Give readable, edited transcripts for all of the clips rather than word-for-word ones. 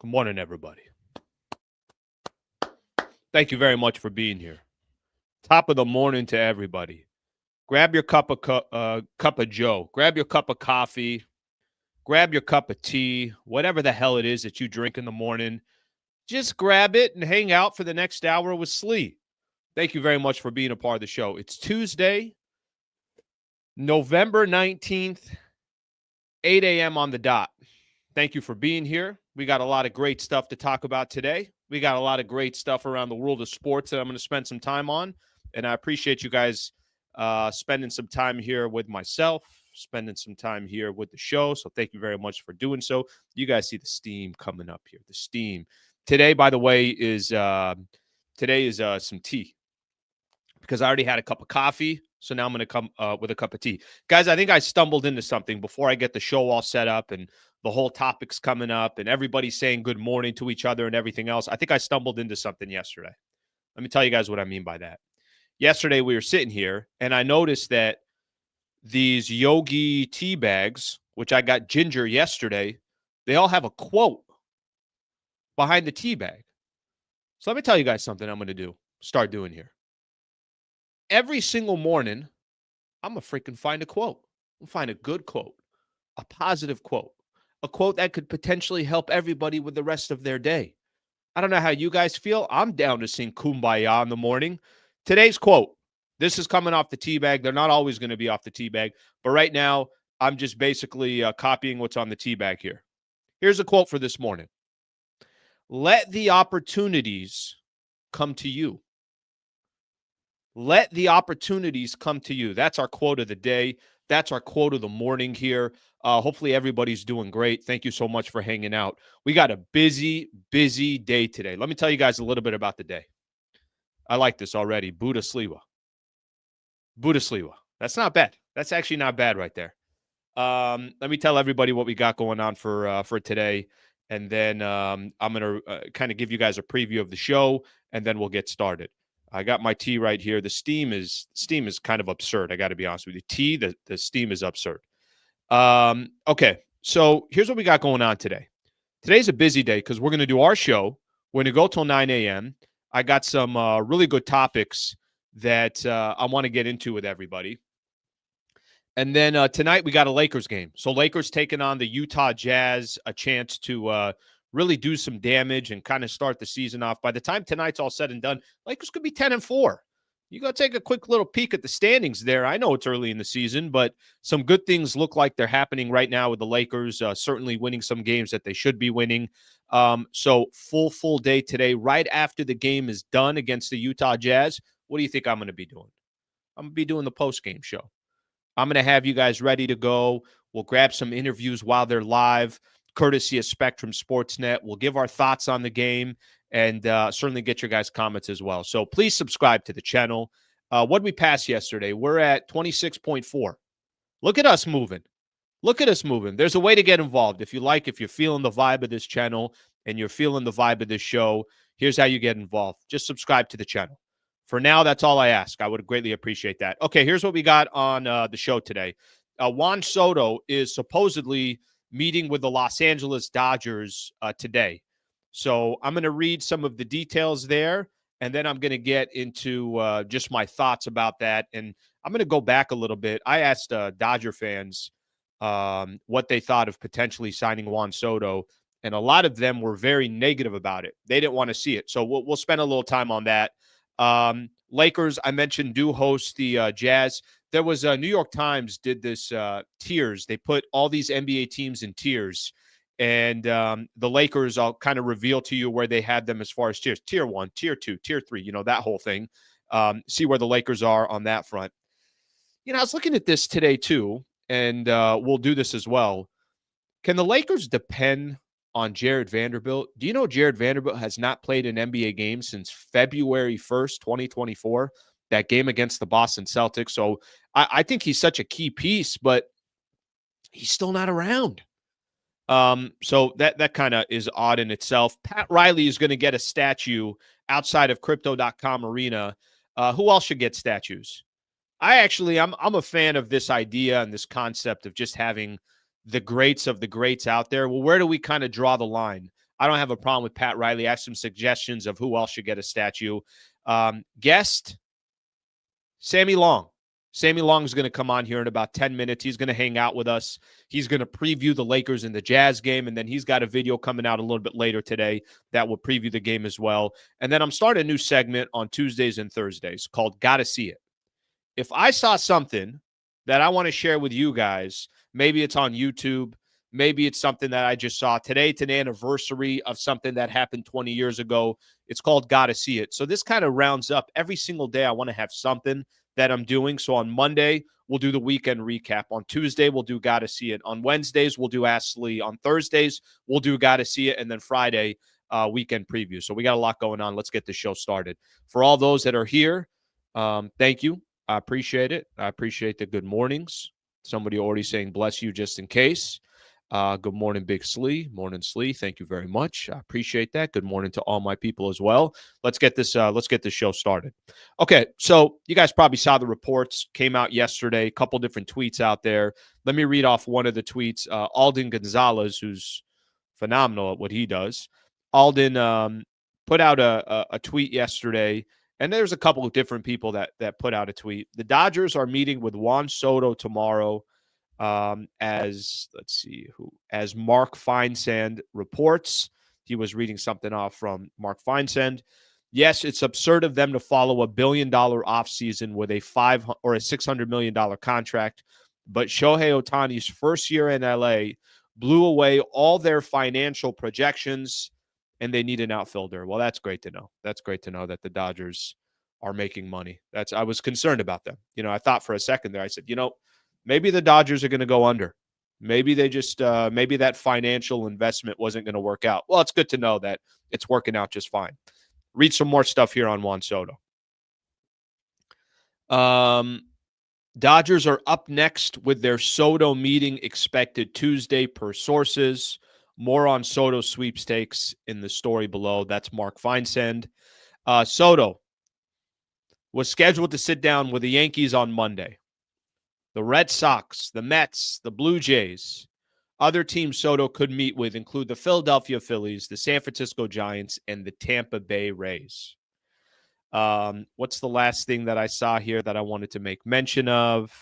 Good morning, everybody. Thank you very much for being here. Top of the morning to everybody. Grab your cup of Joe. Grab your cup of coffee. Grab your cup of tea. Whatever the hell it is that you drink in the morning, just grab it and hang out for the next hour with Slee. Thank you very much for being a part of the show. It's Tuesday, November 19th, 8 a.m. on the dot. Thank you for being here. We got a lot of great stuff to talk about today. We got a lot of great stuff around the world of sports that I'm going to spend some time on. And I appreciate you guys spending some time here with myself, spending some time here with the show. So thank you very much for doing so. You guys see the steam coming up here. The steam. Today, by the way, is some tea because I already had a cup of coffee. So now I'm going to come with a cup of tea. Guys, I think I stumbled into something before I get the show all set up and the whole topic's coming up and everybody's saying good morning to each other and everything else. I think I stumbled into something yesterday. Let me tell you guys what I mean by that. Yesterday, we were sitting here and I noticed that these Yogi tea bags, which I got ginger yesterday, they all have a quote behind the tea bag. So let me tell you guys something I'm going to start doing here. Every single morning, I'm going to freaking find a quote. I'm find a good quote, a positive quote, a quote that could potentially help everybody with the rest of their day. I don't know how you guys feel. I'm down to sing Kumbaya in the morning. Today's quote, this is coming off the tea bag. They're not always going to be off the tea bag, but right now, I'm just basically copying what's on the tea bag here. Here's a quote for this morning. Let the opportunities come to you. Let the opportunities come to you. That's our quote of the day. That's our quote of the morning here. Hopefully everybody's doing great. Thank you so much for hanging out. We got a busy, busy day today. Let me tell you guys a little bit about the day. I like this already. Buddha Sliwa. That's not bad. That's actually not bad right there. Let me tell everybody what we got going on for today. And then I'm going to kind of give you guys a preview of the show, and then we'll get started. I got my tea right here. The steam is kind of absurd. I got to be honest with you. The steam is absurd. Okay, so here's what we got going on today. Today's a busy day because we're going to do our show. We're going to go till 9 a.m. I got some really good topics that I want to get into with everybody. And then tonight we got a Lakers game. So Lakers taking on the Utah Jazz, a chance to really do some damage and kind of start the season off. By the time tonight's all said and done, Lakers could be 10-4. You got to take a quick little peek at the standings there. I know it's early in the season, but some good things look like they're happening right now with the Lakers, certainly winning some games that they should be winning. So full day today, right after the game is done against the Utah Jazz. What do you think I'm going to be doing? I'm going to be doing the post-game show. I'm going to have you guys ready to go. We'll grab some interviews while they're live, courtesy of Spectrum Sportsnet. We'll give our thoughts on the game and certainly get your guys' comments as well. So please subscribe to the channel. What did we pass yesterday? We're at 26.4. Look at us moving. There's a way to get involved. If you're feeling the vibe of this channel and you're feeling the vibe of this show, here's how you get involved. Just subscribe to the channel. For now, that's all I ask. I would greatly appreciate that. Okay, here's what we got on the show today. Juan Soto is supposedly meeting with the Los Angeles Dodgers today. So I'm going to read some of the details there, and then I'm going to get into just my thoughts about that. And I'm going to go back a little bit. I asked Dodger fans what they thought of potentially signing Juan Soto, and a lot of them were very negative about it. They didn't want to see it. So we'll spend a little time on that. Lakers, I mentioned, do host the Jazz. There was New York Times did this tiers. They put all these NBA teams in tiers, and the Lakers, I'll kind of reveal to you where they had them as far as tiers. Tier 1, Tier 2, Tier 3, that whole thing. See where the Lakers are on that front. I was looking at this today too, and we'll do this as well. Can the Lakers depend on Jared Vanderbilt? Do you know Jared Vanderbilt has not played an NBA game since February 1st, 2024, that game against the Boston Celtics? So I think he's such a key piece, but he's still not around. So that kind of is odd in itself. Pat Riley is going to get a statue outside of Crypto.com Arena. Who else should get statues? I'm a fan of this idea and this concept of just having the greats of the greats out there. Well, where do we kind of draw the line? I don't have a problem with Pat Riley. I have some suggestions of who else should get a statue. Guest, Sammy Long. Sammy Long is going to come on here in about 10 minutes. He's going to hang out with us. He's going to preview the Lakers and the Jazz game, and then he's got a video coming out a little bit later today that will preview the game as well. And then I'm starting a new segment on Tuesdays and Thursdays called Gotta See It. If I saw something that I want to share with you guys, maybe it's on YouTube, maybe it's something that I just saw today. It's an anniversary of something that happened 20 years ago. It's called Gotta See It. So this kind of rounds up every single day. I want to have something that I'm doing. So on Monday, we'll do the weekend recap. On Tuesday, we'll do Gotta See It. On Wednesdays, we'll do Ask Lee. On Thursdays, we'll do Gotta See It. And then Friday, weekend preview. So we got a lot going on. Let's get the show started. For all those that are here, thank you. I appreciate it. I appreciate the good mornings. Somebody already saying bless you just in case. Good morning, Big Slee. Morning, Slee. Thank you very much. I appreciate that. Good morning to all my people as well. Let's get this show started. Okay, so you guys probably saw the reports came out yesterday. A couple different tweets out there. Let me read off one of the tweets. Alden Gonzalez, who's phenomenal at what he does. Alden put out a tweet yesterday, and there's a couple of different people that put out a tweet. The Dodgers are meeting with Juan Soto tomorrow. As Mark Feinsand reports. He was reading something off from Mark Feinsand. Yes, it's absurd of them to follow $1 billion offseason with a $600 million contract, but Shohei Ohtani's first year in LA blew away all their financial projections, and they need an outfielder. Well, that's great to know. That's great to know that the Dodgers are making money. I was concerned about them. I thought for a second there, I said, maybe the Dodgers are going to go under. Maybe they just maybe that financial investment wasn't going to work out. Well, it's good to know that it's working out just fine. Read some more stuff here on Juan Soto. Dodgers are up next with their Soto meeting expected Tuesday per sources. More on Soto sweepstakes in the story below. That's Mark Feinsand. Soto was scheduled to sit down with the Yankees on Monday. The Red Sox, the Mets, the Blue Jays. Other teams Soto could meet with include the Philadelphia Phillies, the San Francisco Giants, and the Tampa Bay Rays. What's the last thing that I saw here that I wanted to make mention of?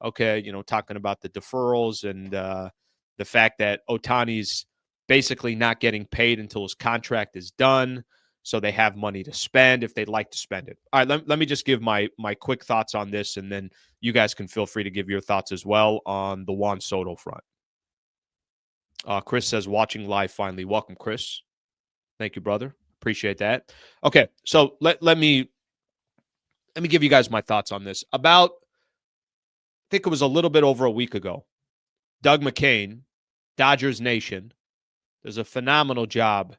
Okay, talking about the deferrals and the fact that Ohtani's basically not getting paid until his contract is done. So they have money to spend if they'd like to spend it. All right, let me just give my quick thoughts on this, and then you guys can feel free to give your thoughts as well on the Juan Soto front. Chris says, watching live finally. Welcome, Chris. Thank you, brother. Appreciate that. Okay, so let me give you guys my thoughts on this. About, I think it was a little bit over a week ago, Doug McCain, Dodgers Nation, does a phenomenal job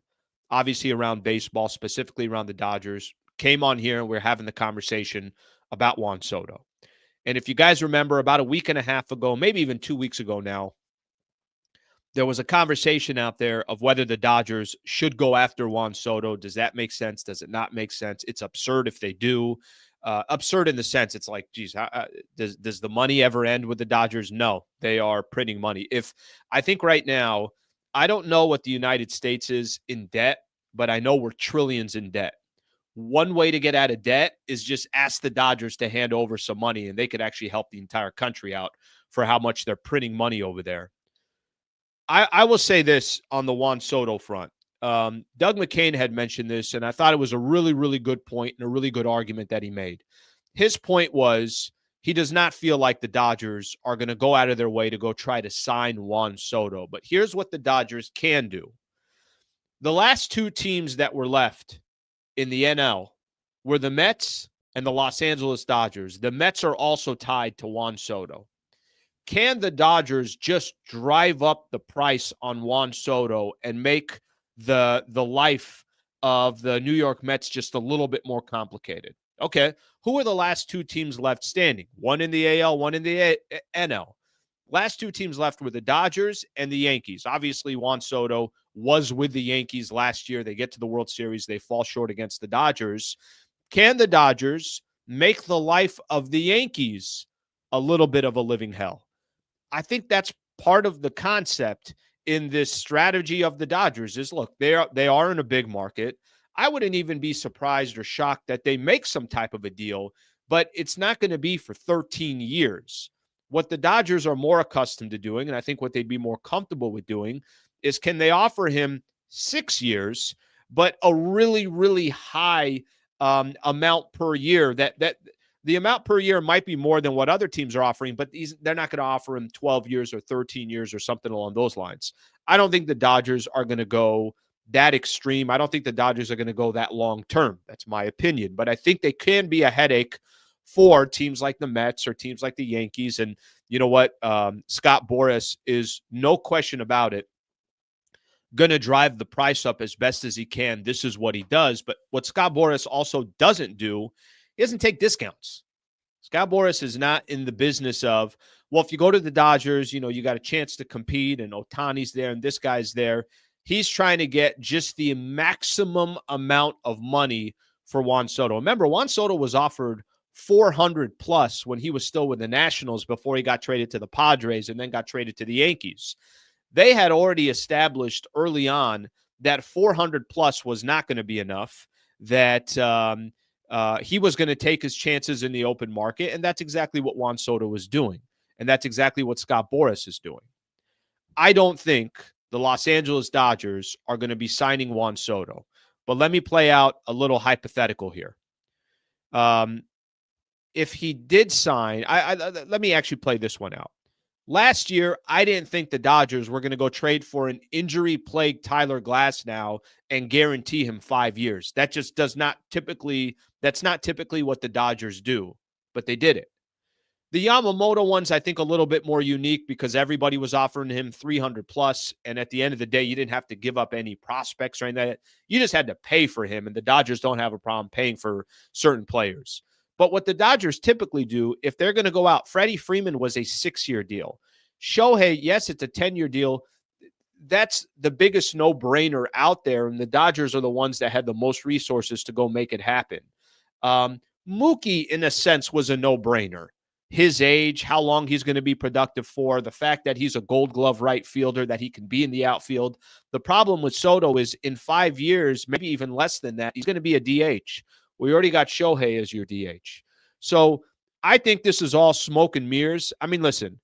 obviously around baseball, specifically around the Dodgers, came on here and we're having the conversation about Juan Soto. And if you guys remember, about a week and a half ago, maybe even 2 weeks ago now, there was a conversation out there of whether the Dodgers should go after Juan Soto. Does that make sense? Does it not make sense? It's absurd if they do. Absurd in the sense it's like, geez, does the money ever end with the Dodgers? No, they are printing money. I think right now, I don't know what the United States is in debt, but I know we're trillions in debt. One way to get out of debt is just ask the Dodgers to hand over some money, and they could actually help the entire country out for how much they're printing money over there. I will say this on the Juan Soto front. Doug McCain had mentioned this, and I thought it was a really, really good point and a really good argument that he made. His point was he does not feel like the Dodgers are going to go out of their way to go try to sign Juan Soto. But here's what the Dodgers can do. The last two teams that were left in the NL were the Mets and the Los Angeles Dodgers. The Mets are also tied to Juan Soto. Can the Dodgers just drive up the price on Juan Soto and make the life of the New York Mets just a little bit more complicated? Okay, who are the last two teams left standing? One in the AL, one in the NL. Last two teams left were the Dodgers and the Yankees. Obviously, Juan Soto was with the Yankees last year. They get to the World Series. They fall short against the Dodgers. Can the Dodgers make the life of the Yankees a little bit of a living hell? I think that's part of the concept in this strategy of the Dodgers is, look, they are in a big market. I wouldn't even be surprised or shocked that they make some type of a deal, but it's not going to be for 13 years. What the Dodgers are more accustomed to doing, and I think what they'd be more comfortable with doing, is can they offer him 6 years, but a really, really high amount per year that the amount per year might be more than what other teams are offering, but they're not going to offer him 12 years or 13 years or something along those lines. I don't think the Dodgers are going to go that extreme. I don't think the Dodgers are going to go that long term. That's my opinion. But I think they can be a headache for teams like the Mets or teams like the Yankees. And you know what? Scott Boras is, no question about it, going to drive the price up as best as he can. This is what he does. But what Scott Boras also doesn't do, he doesn't take discounts. Scott Boras is not in the business of, well, if you go to the Dodgers, you got a chance to compete and Ohtani's there and this guy's there. He's trying to get just the maximum amount of money for Juan Soto. Remember, Juan Soto was offered 400 plus when he was still with the Nationals before he got traded to the Padres and then got traded to the Yankees. They had already established early on that 400 plus was not going to be enough, that he was going to take his chances in the open market, and that's exactly what Juan Soto was doing, and that's exactly what Scott Boras is doing. I don't think the Los Angeles Dodgers are going to be signing Juan Soto, but let me play out a little hypothetical here. If he did sign, let me actually play this one out. Last year, I didn't think the Dodgers were going to go trade for an injury-plagued Tyler Glasnow and guarantee him 5 years. That just that's not typically what the Dodgers do, but they did it. The Yamamoto one's, I think, a little bit more unique because everybody was offering him 300 plus, and at the end of the day, you didn't have to give up any prospects or anything. You just had to pay for him, and the Dodgers don't have a problem paying for certain players. But what the Dodgers typically do, if they're going to go out, Freddie Freeman was a 6-year deal. Shohei, yes, it's a 10-year deal. That's the biggest no-brainer out there, and the Dodgers are the ones that had the most resources to go make it happen. Mookie, in a sense, was a no-brainer. His age, how long he's going to be productive for, the fact that he's a Gold Glove right fielder, that he can be in the outfield. The problem with Soto is in 5 years, maybe even less than that, he's going to be a DH. We already got Shohei as your DH. So I think this is all smoke and mirrors. I mean, listen,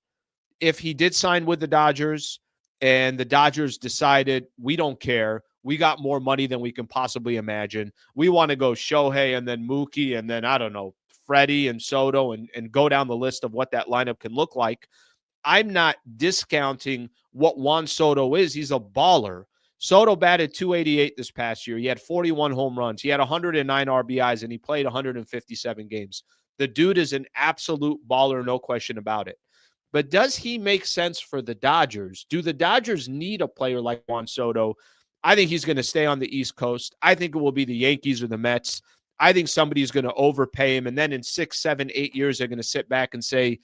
if he did sign with the Dodgers and the Dodgers decided, we don't care, we got more money than we can possibly imagine, we want to go Shohei and then Mookie and then, I don't know, Freddie and Soto and go down the list of what that lineup can look like, I'm not discounting what Juan Soto is. He's a baller. Soto batted .288 this past year. He had 41 home runs. He had 109 RBIs, and he played 157 games. The dude is an absolute baller, no question about it. But does he make sense for the Dodgers? Do the Dodgers need a player like Juan Soto? I think he's going to stay on the East Coast. I think it will be the Yankees or the Mets. I think somebody's going to overpay him, and then in 6, 7, 8 years, they're going to sit back and say,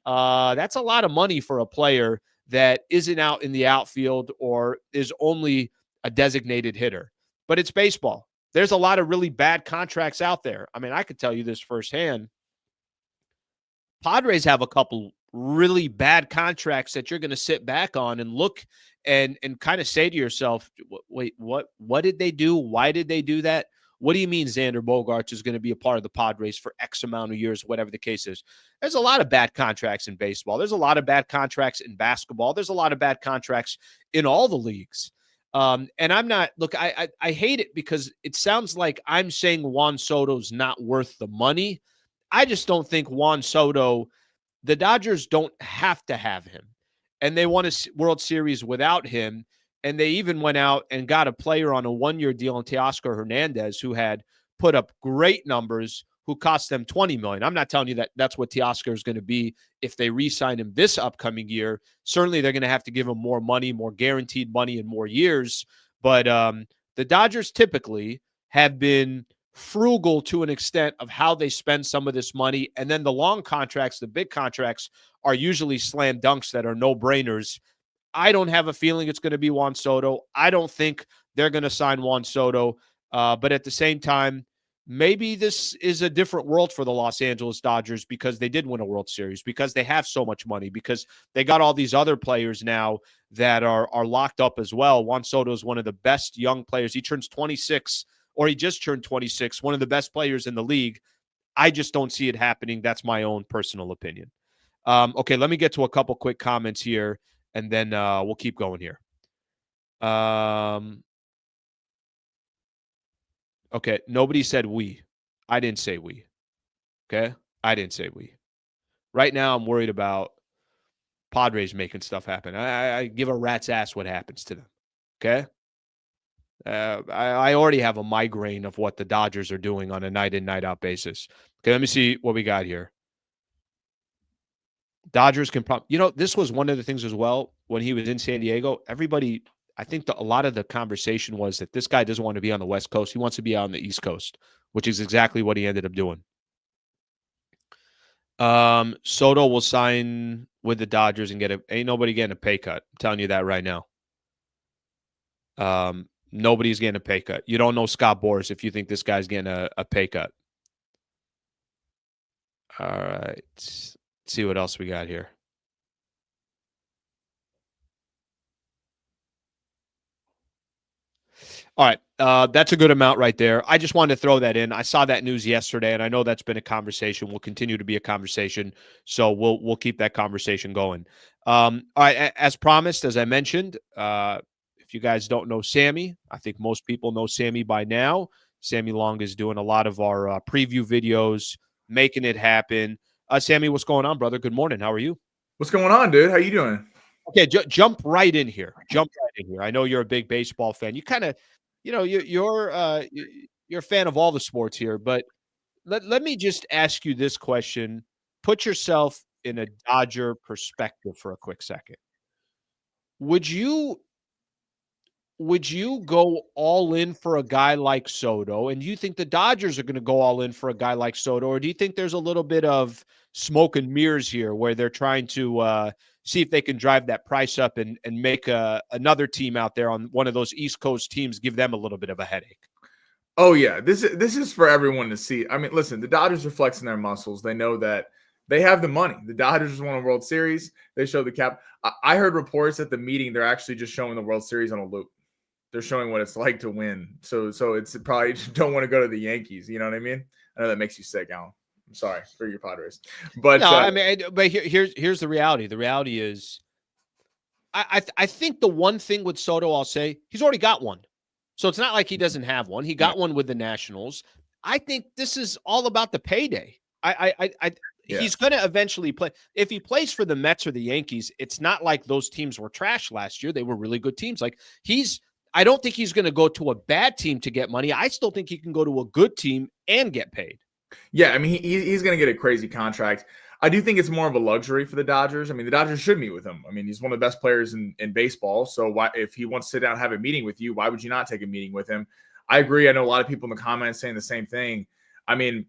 that's a lot of money for a player that isn't out in the outfield or is only a designated hitter. But it's baseball. There's a lot of really bad contracts out there. I mean, I could tell you this firsthand. Padres have a couple really bad contracts that you're going to sit back on and look and kind of say to yourself, wait, what did they do? Why did they do that? What do you mean Xander Bogaerts is going to be a part of the Padres for X amount of years, whatever the case is? There's a lot of bad contracts in baseball. There's a lot of bad contracts in basketball. There's a lot of bad contracts in all the leagues. And I'm not, look, I hate it because it sounds like I'm saying Juan Soto's not worth the money. I just don't think Juan Soto, the Dodgers don't have to have him. And they won a World Series without him. And they even went out and got a player on a 1-year deal in Teoscar Hernandez, who had put up great numbers, who cost them $20 million. I'm not telling you that that's what Teoscar is going to be if they re-sign him this upcoming year. Certainly, they're going to have to give him more money, more guaranteed money, and more years. But the Dodgers typically have been frugal to an extent of how they spend some of this money. And then the long contracts, the big contracts, are usually slam dunks that are no-brainers. I don't have a feeling it's going to be Juan Soto. I don't think they're going to sign Juan Soto. But at the same time, maybe this is a different world for the Los Angeles Dodgers because they did win a World Series, because they have so much money, because they got all these other players now that are locked up as well. Juan Soto is one of the best young players. He turns 26, or he just turned 26, one of the best players in the league. I just don't see it happening. That's my own personal opinion. Okay, let me get to a couple quick comments here, and then we'll keep going here. Okay, nobody said we. I didn't say we. Okay, I didn't say we. Right now, I'm worried about Padres making stuff happen. I give a rat's ass what happens to them. Okay, I already have a migraine of what the Dodgers are doing on a night in, night out basis. Okay, let me see what we got here. Dodgers can this was one of the things as well when he was in San Diego. Everybody, I think a lot of the conversation was that this guy doesn't want to be on the West Coast. He wants to be on the East Coast, which is exactly what he ended up doing. Soto will sign with the Dodgers and ain't nobody getting a pay cut. I'm telling you that right now. Nobody's getting a pay cut. You don't know Scott Boras if you think this guy's getting a pay cut. All right. Let's see what else we got here. All right. That's a good amount right there. I just wanted to throw that in. I saw that news yesterday, and I know that's been a conversation. Will continue to be a conversation. So we'll keep that conversation going. All right. As promised, as I mentioned, if you guys don't know Sammy, I think most people know Sammy by now. Sammy Long is doing a lot of our preview videos, making it happen. Sammy, what's going on, brother? Good morning. How are you? What's going on, dude? How you doing? Okay, jump right in here. I know you're a big baseball fan. You kind of, you're a fan of all the sports here, but let me just ask you this question. Put yourself in a Dodger perspective for a quick second. Would you go all in for a guy like Soto? And do you think the Dodgers are going to go all in for a guy like Soto? Or do you think there's a little bit of smoke and mirrors here where they're trying to see if they can drive that price up and make another team out there on one of those East Coast teams, give them a little bit of a headache? Oh, yeah. This is for everyone to see. I mean, listen, the Dodgers are flexing their muscles. They know that they have the money. The Dodgers just won a World Series. They showed the cap. I heard reports at the meeting they're actually just showing the World Series on a loop. They're showing what it's like to win. So it's probably don't want to go to the Yankees. You know what I mean? I know that makes you sick, Alan. I'm sorry for your Padres. But no, I mean, but here's the reality. The reality is, I think the one thing with Soto, I'll say, he's already got one. So it's not like he doesn't have one. He got one with the Nationals. I think this is all about the payday. He's going to eventually play. If he plays for the Mets or the Yankees, it's not like those teams were trash last year. They were really good teams. I don't think he's going to go to a bad team to get money. I still think he can go to a good team and get paid. Yeah, I mean, he's going to get a crazy contract. I do think it's more of a luxury for the Dodgers. I mean, the Dodgers should meet with him. I mean, he's one of the best players in baseball. So why, if he wants to sit down and have a meeting with you, why would you not take a meeting with him? I agree. I know a lot of people in the comments saying the same thing. I mean,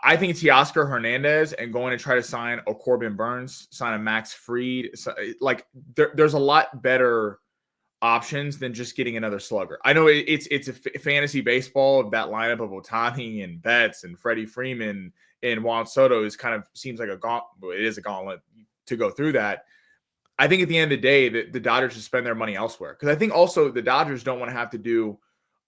I think it's Teoscar Hernandez and going to try to sign a Corbin Burns, sign a Max Fried. There's a lot better options than just getting another slugger. I know it's a fantasy baseball of that lineup of Ohtani and Betts and Freddie Freeman and Juan Soto is seems like it is a gauntlet to go through that. I think at the end of the day, the Dodgers should spend their money elsewhere. Because I think also the Dodgers don't want to have to do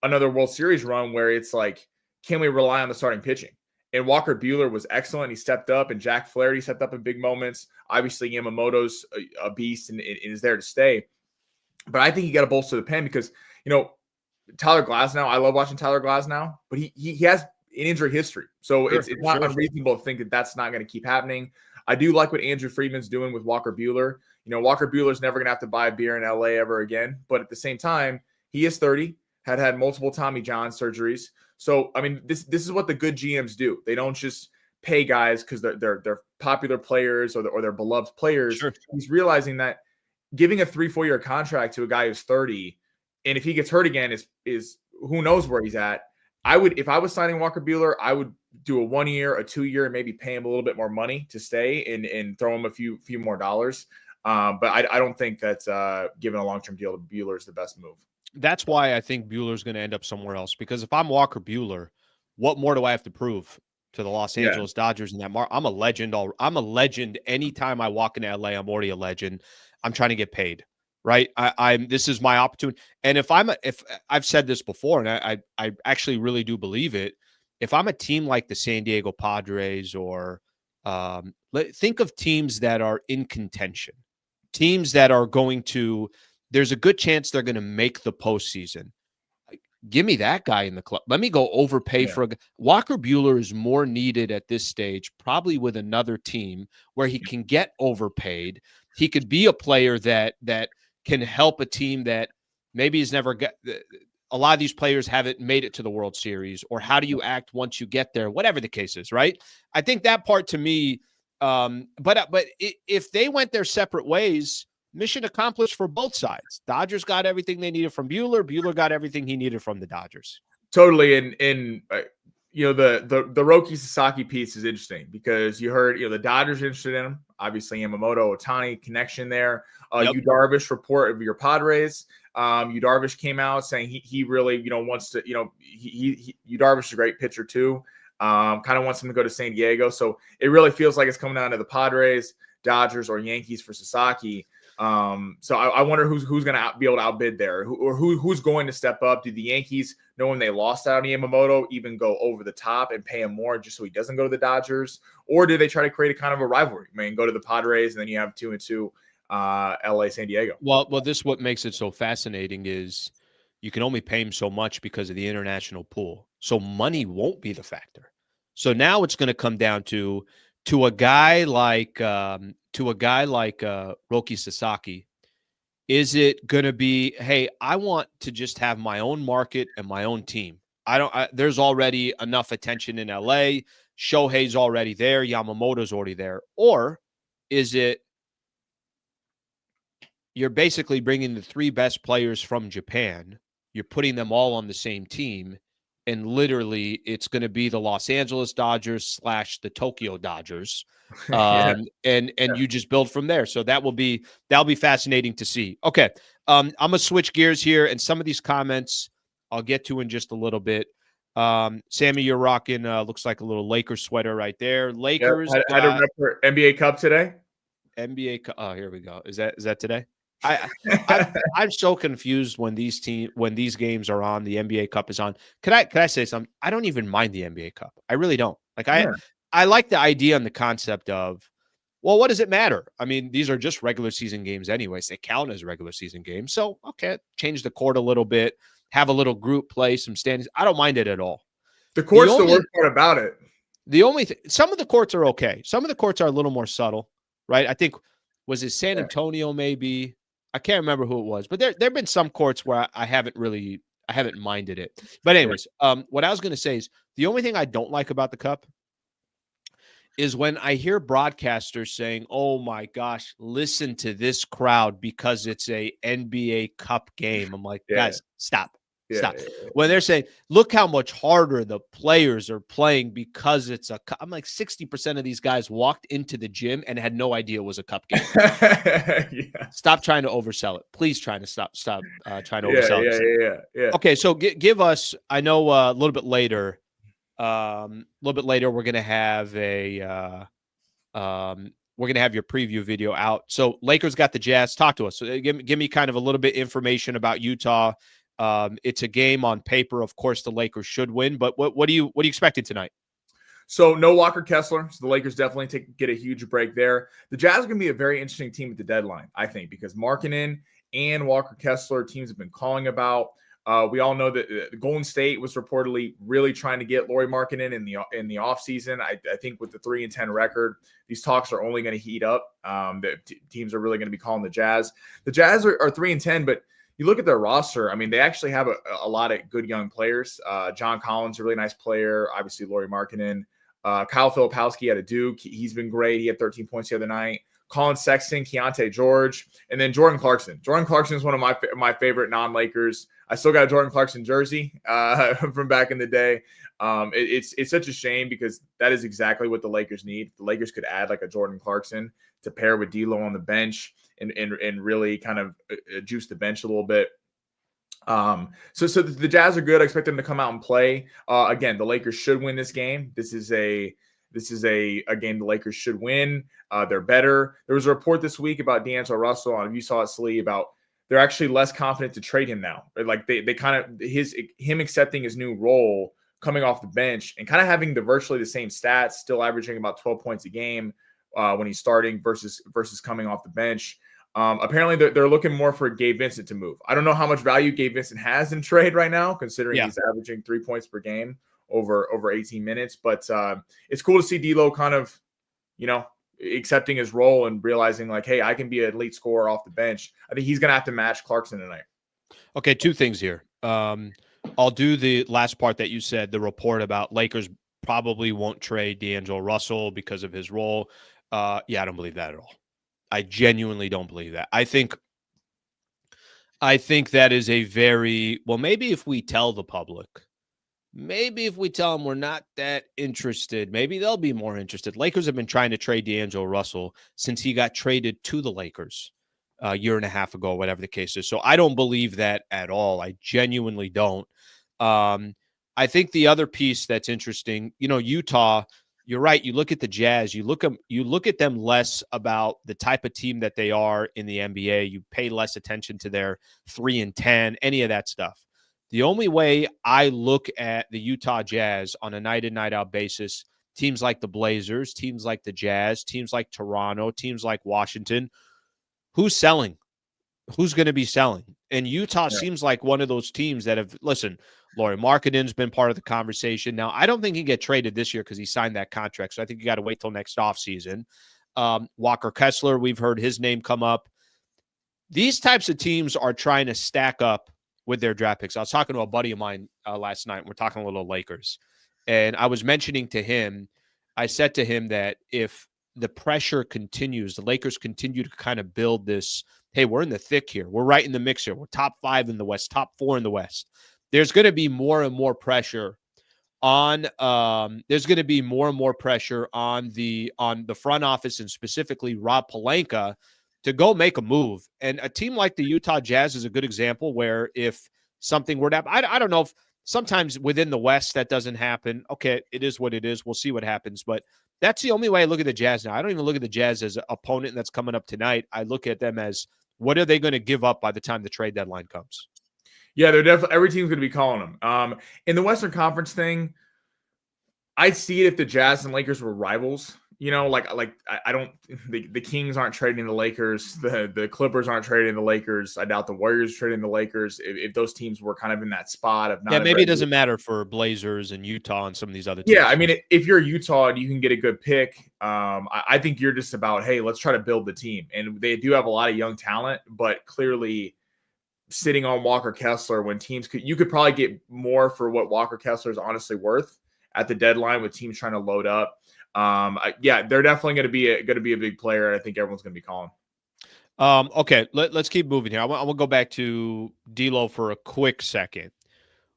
another World Series run where it's like, can we rely on the starting pitching? And Walker Buehler was excellent. He stepped up, and Jack Flaherty stepped up in big moments. Obviously, Yamamoto's a beast and is there to stay. But I think you got to bolster the pen because, Tyler Glasnow, I love watching Tyler Glasnow, but he has an injury history. So it's not unreasonable to think that that's not going to keep happening. I do like what Andrew Friedman's doing with Walker Buehler. Walker Buehler's never going to have to buy a beer in LA ever again. But at the same time, he is 30, had multiple Tommy John surgeries. So, I mean, this is what the good GMs do. They don't just pay guys because they're popular players or they're beloved players. Sure. He's realizing that giving a 3-4 year contract to a guy who's 30, and if he gets hurt again, is who knows where he's at. If I was signing Walker Buehler, I would do a 1 year, a 2 year, and maybe pay him a little bit more money to stay and throw him a few more dollars. But I don't think that giving a long-term deal to Buehler is the best move. That's why I think Buehler's going to end up somewhere else. Because if I'm Walker Buehler, what more do I have to prove to the Los Yeah. Angeles Dodgers in that I'm a legend. I'm a legend. Anytime I walk into LA, I'm already a legend. I'm trying to get paid, right? This is my opportunity. And if I've said this before, and I actually really do believe it. If I'm a team like the San Diego Padres or think of teams that are in contention, teams that are going to, there's a good chance they're going to make the postseason. Give me that guy in the club. Let me go overpay for Walker Buehler is more needed at this stage, probably with another team where he can get overpaid. He could be a player that can help a team that maybe has never got. A lot of these players haven't made it to the World Series, or how do you act once you get there? Whatever the case is, right? I think that part to me. But if they went their separate ways, mission accomplished for both sides. Dodgers got everything they needed from Buehler. Buehler got everything he needed from the Dodgers. Totally. And you know, the Roki Sasaki piece is interesting because you heard, you know, the Dodgers are interested in him. Obviously, Yamamoto, Ohtani connection there. Yu Darvish report of your Padres. Yu Darvish came out saying he really, you know, wants to, you know, Yu Darvish is a great pitcher too. Kind of wants him to go to San Diego. So it really feels like it's coming down to the Padres, Dodgers, or Yankees for Sasaki. So I wonder who's going to be able to outbid there, who's going to step up. Do the Yankees, knowing they lost out on Yamamoto, even go over the top and pay him more just so he doesn't go to the Dodgers, or do they try to create a kind of a rivalry? I mean, go to the Padres and then you have 2-2, LA, San Diego. Well, this what makes it so fascinating is you can only pay him so much because of the international pool. So money won't be the factor. So now it's going to come down to a guy like Roki Sasaki. Is it going to be, hey, I want to just have my own market and my own team. There's already enough attention in LA. Shohei's already there. Yamamoto's already there. Or is it, you're basically bringing the 3 best players from Japan. You're putting them all on the same team. And literally it's going to be the Los Angeles Dodgers / the Tokyo Dodgers. And you just build from there. So that'll be fascinating to see. Okay. I'm going to switch gears here, and some of these comments I'll get to in just a little bit. Sammy, you're rocking, looks like a little Lakers sweater right there. Lakers. I had a rep for NBA Cup today. NBA. Oh, here we go. Is that today? I'm so confused when these games are on. The NBA Cup is on. Could I say something? I don't even mind the NBA Cup. I really don't. Like I like the idea and the concept of, well, what does it matter? I mean, these are just regular season games anyways. They count as regular season games. So okay, change the court a little bit, have a little group play, some standings. I don't mind it at all. The court's the worst part about it. The only thing, some of the courts are okay. Some of the courts are a little more subtle, right? I think was it San Antonio maybe. I can't remember who it was, but there have been some courts where I haven't minded it. But anyways, what I was going to say is the only thing I don't like about the Cup is when I hear broadcasters saying, "Oh my gosh, listen to this crowd because it's a NBA Cup game." I'm like, guys, stop. Stop. When they're saying, look how much harder the players are playing because it's a cup. I'm like, 60% of these guys walked into the gym and had no idea it was a cup game. Stop trying to oversell it. Please trying to stop trying to oversell it. Yeah. Okay, so give us, I know a little bit later, we're going to have your preview video out. So Lakers got the Jazz. Talk to us. So give me kind of a little bit information about Utah. It's a game on paper. Of course, the Lakers should win, but what are you expecting tonight? So no Walker Kessler. So the Lakers definitely get a huge break there. The Jazz are going to be a very interesting team at the deadline, I think, because Markkanen and Walker Kessler teams have been calling about. We all know that Golden State was reportedly really trying to get Lauri Markkanen in the offseason. I think with the 3-10 record, these talks are only going to heat up. The teams are really going to be calling the Jazz. The Jazz are 3-10, but you look at their roster, I mean, they actually have a lot of good young players. John Collins, a really nice player. Obviously, Lauri Markkanen. Kyle Filipowski out of Duke. He's been great. He had 13 points the other night. Colin Sexton, Keontae George, and then Jordan Clarkson. Jordan Clarkson is one of my favorite non-Lakers. I still got a Jordan Clarkson jersey from back in the day. It's such a shame because that is exactly what the Lakers need. The Lakers could add like a Jordan Clarkson to pair with D'Lo on the bench and really kind of juice the bench a little bit. So the Jazz are good. I expect them to come out and play. Again, the Lakers should win this game. This is a game the Lakers should win. They're better. There was a report this week about D'Angelo Russell on, if you saw it, Slee, about they're actually less confident to trade him now. Like they kind of him accepting his new role, coming off the bench and kind of having virtually the same stats, still averaging about 12 points a game when he's starting versus coming off the bench. Apparently, they're looking more for Gabe Vincent to move. I don't know how much value Gabe Vincent has in trade right now, considering he's averaging 3 points per game over 18 minutes. But it's cool to see D'Lo kind of, accepting his role and realizing like, hey, I can be an elite scorer off the bench. I think he's going to have to match Clarkson tonight. Okay, two things here. I'll do the last part that you said, the report about Lakers probably won't trade D'Angelo Russell because of his role. I don't believe that at all. I genuinely don't believe that. I think that is a very, well, maybe if we tell the public, maybe if we tell them we're not that interested, maybe they'll be more interested. Lakers have been trying to trade D'Angelo Russell since he got traded to the Lakers a year and a half ago, whatever the case is. So I don't believe that at all. I genuinely don't. I think the other piece that's interesting, Utah, you're right. You look at the Jazz, you look at them less about the type of team that they are in the NBA. You pay less attention to their 3-10, any of that stuff. The only way I look at the Utah Jazz on a night in, night out basis, teams like the Blazers, teams like the Jazz, teams like Toronto, teams like Washington, who's selling? Who's going to be selling? And Utah seems like one of those teams that have, listen, Lauri Markkanen's been part of the conversation. Now, I don't think he get traded this year because he signed that contract. So I think you got to wait till next offseason. Walker Kessler, we've heard his name come up. These types of teams are trying to stack up with their draft picks. I was talking to a buddy of mine last night. We're talking a little Lakers. And I was mentioning to him, I said to him that if the pressure continues, the Lakers continue to kind of build this, hey, we're in the thick here. We're right in the mix here. We're top 5 in the West, top 4 in the West. There's going to be more and more pressure on the front office, and specifically Rob Pelinka, to go make a move. And a team like the Utah Jazz is a good example where if something were to happen, I don't know if sometimes within the West that doesn't happen. Okay, it is what it is. We'll see what happens. But that's the only way I look at the Jazz now. I don't even look at the Jazz as an opponent that's coming up tonight. I look at them as, what are they going to give up by the time the trade deadline comes? Yeah, they're definitely, every team's going to be calling them. In the Western Conference thing, I'd see it if the Jazz and Lakers were rivals. I don't. The Kings aren't trading the Lakers. The Clippers aren't trading the Lakers. I doubt the Warriors trading the Lakers. If those teams were kind of in that spot of not. Yeah, maybe it doesn't matter for Blazers and Utah and some of these other teams. Yeah, I mean, if you're Utah and you can get a good pick, I think you're just about, hey, let's try to build the team. And they do have a lot of young talent, but clearly sitting on Walker Kessler when teams you could probably get more for what Walker Kessler is honestly worth at the deadline with teams trying to load up. They're definitely going to be a big player. I think everyone's going to be calling. Okay, let's keep moving here. I want to go back to D'Lo for a quick second.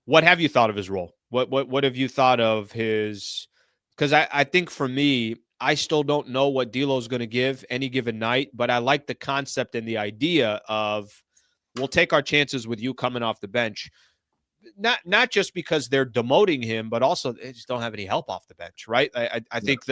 What have you thought of his role? What have you thought of his? Because I think for me, I still don't know what D'Lo is going to give any given night, but I like the concept and the idea of, we'll take our chances with you coming off the bench. Not just because they're demoting him, but also they just don't have any help off the bench, right? I think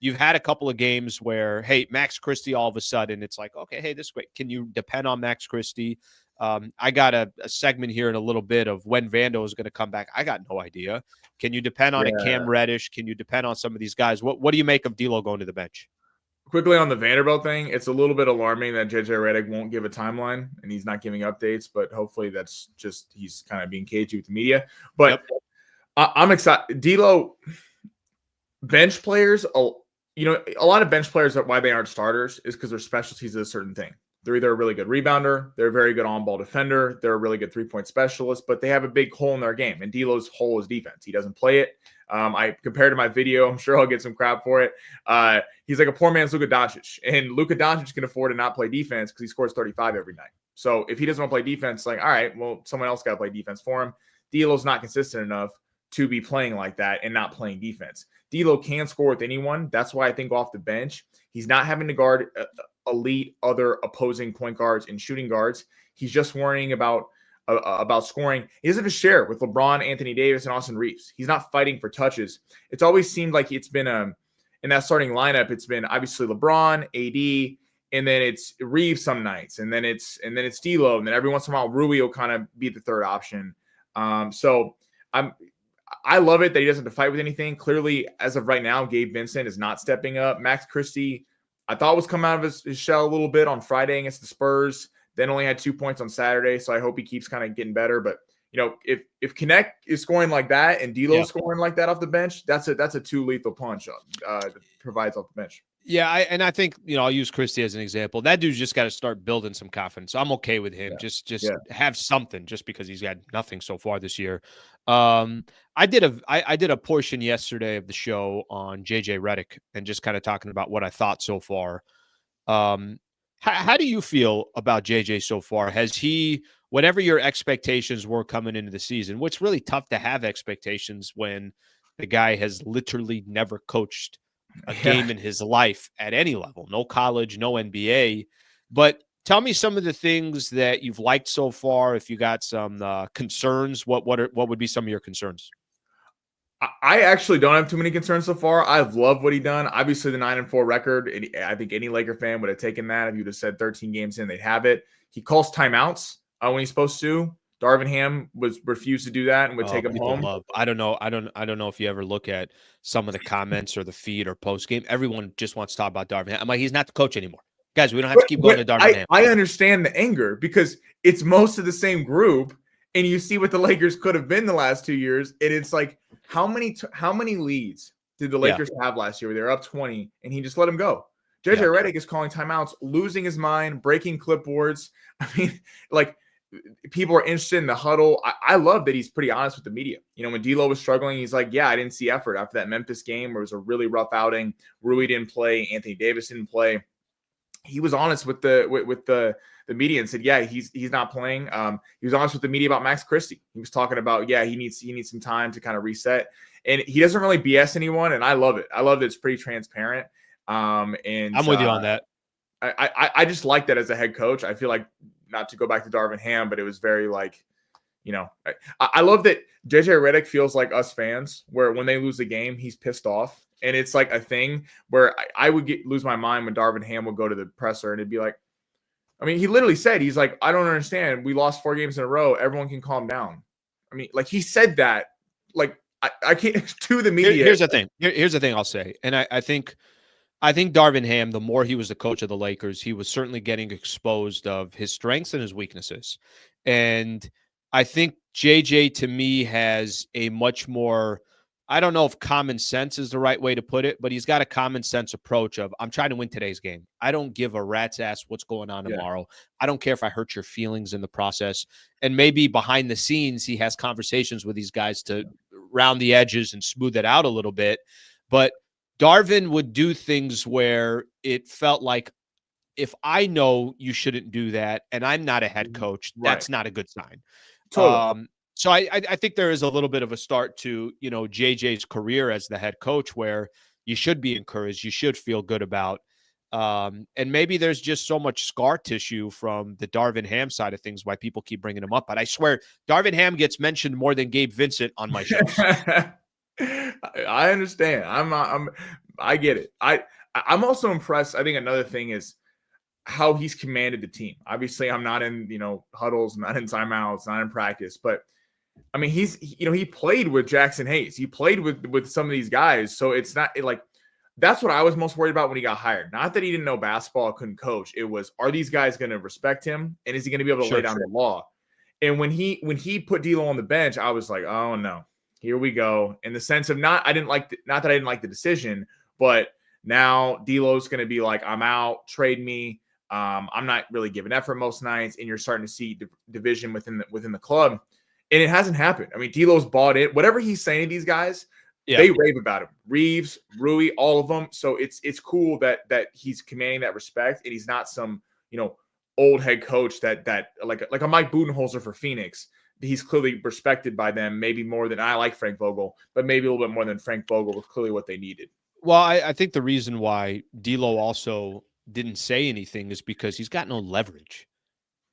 you've had a couple of games where, hey, Max Christie, all of a sudden it's like, okay, hey, this is great. Can you depend on Max Christie? I got a segment here in a little bit of when Vando is going to come back. I got no idea. Can you depend on a Cam Reddish? Can you depend on some of these guys? What do you make of D'Lo going to the bench? Quickly on the Vanderbilt thing, it's a little bit alarming that JJ Redick won't give a timeline and he's not giving updates, but hopefully that's just he's kind of being cagey with the media. But I'm excited. D'Lo, bench players, a lot of bench players, why they aren't starters is because their specialties is a certain thing. They're either a really good rebounder, they're a very good on-ball defender, they're a really good three-point specialist, but they have a big hole in their game. And D'Lo's hole is defense. He doesn't play it. I compared to my video. I'm sure I'll get some crap for it. He's like a poor man's Luka Doncic, and Luka Doncic can afford to not play defense because he scores 35 every night. So if he doesn't want to play defense, like, all right, well, someone else got to play defense for him. D'Lo's not consistent enough to be playing like that and not playing defense. D'Lo can score with anyone. That's why I think off the bench, he's not having to guard elite other opposing point guards and shooting guards. He's just worrying about about scoring. He doesn't just share with LeBron, Anthony Davis, and Austin Reeves. He's not fighting for touches. It's always seemed like it's been in that starting lineup. It's been obviously LeBron, AD, and then it's Reeves some nights, and then it's D'Lo, and then every once in a while Rui will kind of be the third option. So I love it that he doesn't have to fight with anything. Clearly, as of right now, Gabe Vincent is not stepping up. Max Christie, I thought was coming out of his shell a little bit on Friday against the Spurs. Then only had 2 points on Saturday, so I hope he keeps kind of getting better. But if Knecht is scoring like that and D'Lo scoring like that off the bench, that's a too lethal punch that provides off the bench. Yeah, I think I'll use Christie as an example. That dude's just got to start building some confidence. So I'm okay with him. Just have something, just because he's got nothing so far this year. I did a portion yesterday of the show on JJ Redick and just kind of talking about what I thought so far. How do you feel about JJ so far? Has he, whatever your expectations were coming into the season, which really tough to have expectations when the guy has literally never coached a game in his life at any level, no college, no NBA. But tell me some of the things that you've liked so far. If you got some concerns, what would be some of your concerns? I actually don't have too many concerns so far. I've loved what he done. Obviously, the 9-4 record. I think any Laker fan would have taken that. If you would have said 13 games in, they'd have it. He calls timeouts when he's supposed to. Darvin Ham refused to do that and would take him home. I don't know if you ever look at some of the comments or the feed or post game. Everyone just wants to talk about Darvin Ham. I'm like, he's not the coach anymore. Guys, we don't have to keep going to Darvin Ham. I understand the anger because it's most of the same group, and you see what the Lakers could have been the last 2 years, and it's like, how many leads did the Lakers have last year where they were up 20 and he just let them go? JJ Redick is calling timeouts, losing his mind, breaking clipboards. I mean, like, people are interested in the huddle. I love that he's pretty honest with the media. When D'Lo was struggling, he's like, I didn't see effort after that Memphis game where it was a really rough outing. Rui didn't play. Anthony Davis didn't play. He was honest with the media and said, he's not playing. He was honest with the media about Max Christie. He was talking about, he needs some time to kind of reset. And he doesn't really BS anyone, and I love it. I love that it's pretty transparent. And I'm with you on that. I just like that as a head coach. I feel like, not to go back to Darvin Ham, but it was very like, I love that JJ Redick feels like us fans, where when they lose a game, he's pissed off. And it's like a thing where I would lose my mind when Darvin Ham would go to the presser and it'd be like, I mean, he literally said, he's like, I don't understand. We lost 4 games in a row. Everyone can calm down. I mean, like, he said that, like, I can't to the media. Here's the thing. Here's the thing I'll say. And I think Darvin Ham, the more he was the coach of the Lakers, he was certainly getting exposed of his strengths and his weaknesses. And I think JJ, to me, has a much more, I don't know if common sense is the right way to put it, but he's got a common sense approach of, I'm trying to win today's game. I don't give a rat's ass what's going on tomorrow. I don't care if I hurt your feelings in the process. And maybe behind the scenes, he has conversations with these guys to round the edges and smooth it out a little bit. But Darvin would do things where it felt like, if I know you shouldn't do that and I'm not a head coach, that's not a good sign. Totally. So I think there is a little bit of a start to, JJ's career as the head coach where you should be encouraged, you should feel good about. And maybe there's just so much scar tissue from the Darvin Ham side of things why people keep bringing him up. But I swear, Darvin Ham gets mentioned more than Gabe Vincent on my shows. I understand. I get it. I'm also impressed. I think another thing is how he's commanded the team. Obviously, I'm not in, huddles, not in timeouts, not in practice, but I mean, he played with Jackson Hayes. He played with some of these guys. So it's not like, that's what I was most worried about when he got hired. Not that he didn't know basketball, couldn't coach. It was, are these guys going to respect him? And is he going to be able to lay down the law? And when he put D'Lo on the bench, I was like, oh no, here we go. In the sense of not that I didn't like the decision, but now D'Lo's going to be like, I'm out, trade me. I'm not really giving effort most nights, and you're starting to see division within the club. And it hasn't happened. I mean, D'Lo's bought it. Whatever he's saying to these guys, they rave about him. Reeves, Rui, all of them. So it's cool that he's commanding that respect, and he's not some old head coach that like a Mike Budenholzer for Phoenix. He's clearly respected by them, maybe more than I like Frank Vogel, but maybe a little bit more than Frank Vogel was clearly what they needed. Well, I think the reason why D'Lo also didn't say anything is because he's got no leverage.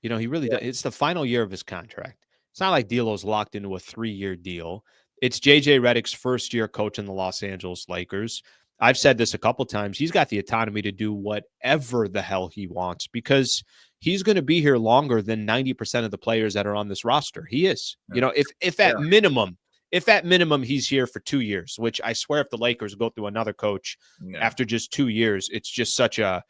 He really does. It's the final year of his contract. It's not like D'Lo's locked into a 3-year deal. It's JJ Redick's first year coaching the Los Angeles Lakers. I've said this a couple times. He's got the autonomy to do whatever the hell he wants because he's going to be here longer than 90% of the players that are on this roster. He is. Yeah. You know, if at minimum he's here for 2 years, which I swear if the Lakers go through another coach after just 2 years, it's just such a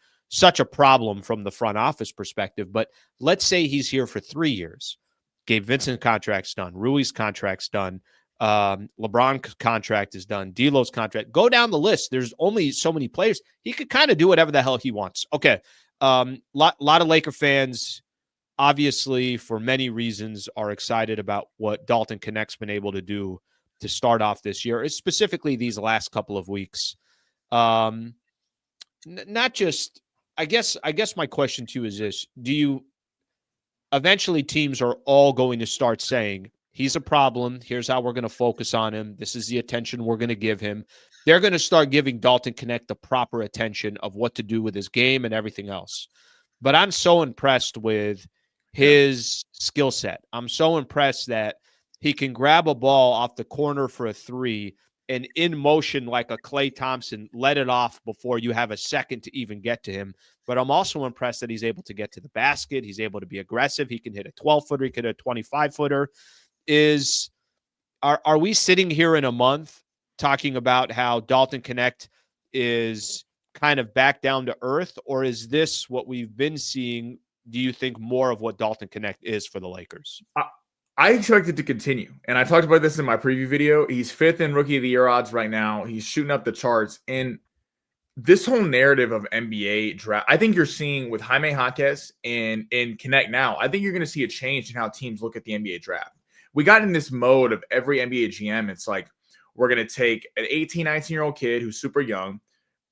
problem from the front office perspective. But let's say he's here for 3 years. Gabe Vincent contract's done. Rui's contract's done. LeBron contract is done. D'Lo's contract. Go down the list. There's only so many players. He could kind of do whatever the hell he wants. Okay. Lot of Laker fans, obviously, for many reasons, are excited about what Dalton Knecht's been able to do to start off this year, specifically these last couple of weeks. Not just, I guess my question to you is this: eventually teams are all going to start saying, he's a problem. Here's how we're going to focus on him. This is the attention we're going to give him. They're going to start giving Dalton Knecht the proper attention of what to do with his game and everything else. But I'm so impressed with his skill set. I'm so impressed that he can grab a ball off the corner for a 3 and in motion like a Klay Thompson, let it off before you have a second to even get to him. But I'm also impressed that he's able to get to the basket. He's able to be aggressive. He can hit a 12-footer. He can hit a 25-footer. Are we sitting here in a month talking about how Dalton Knecht is kind of back down to earth, or is this what we've been seeing? Do you think more of what Dalton Knecht is for the Lakers? I expect it to continue. And I talked about this in my preview video. He's 5th in Rookie of the Year odds right now. He's shooting up the charts. And this whole narrative of NBA draft, I think you're seeing with Jaime Jaquez and Knecht now, I think you're going to see a change in how teams look at the NBA draft. We got in this mode of every NBA GM. It's like, we're going to take an 18, 19-year-old kid who's super young,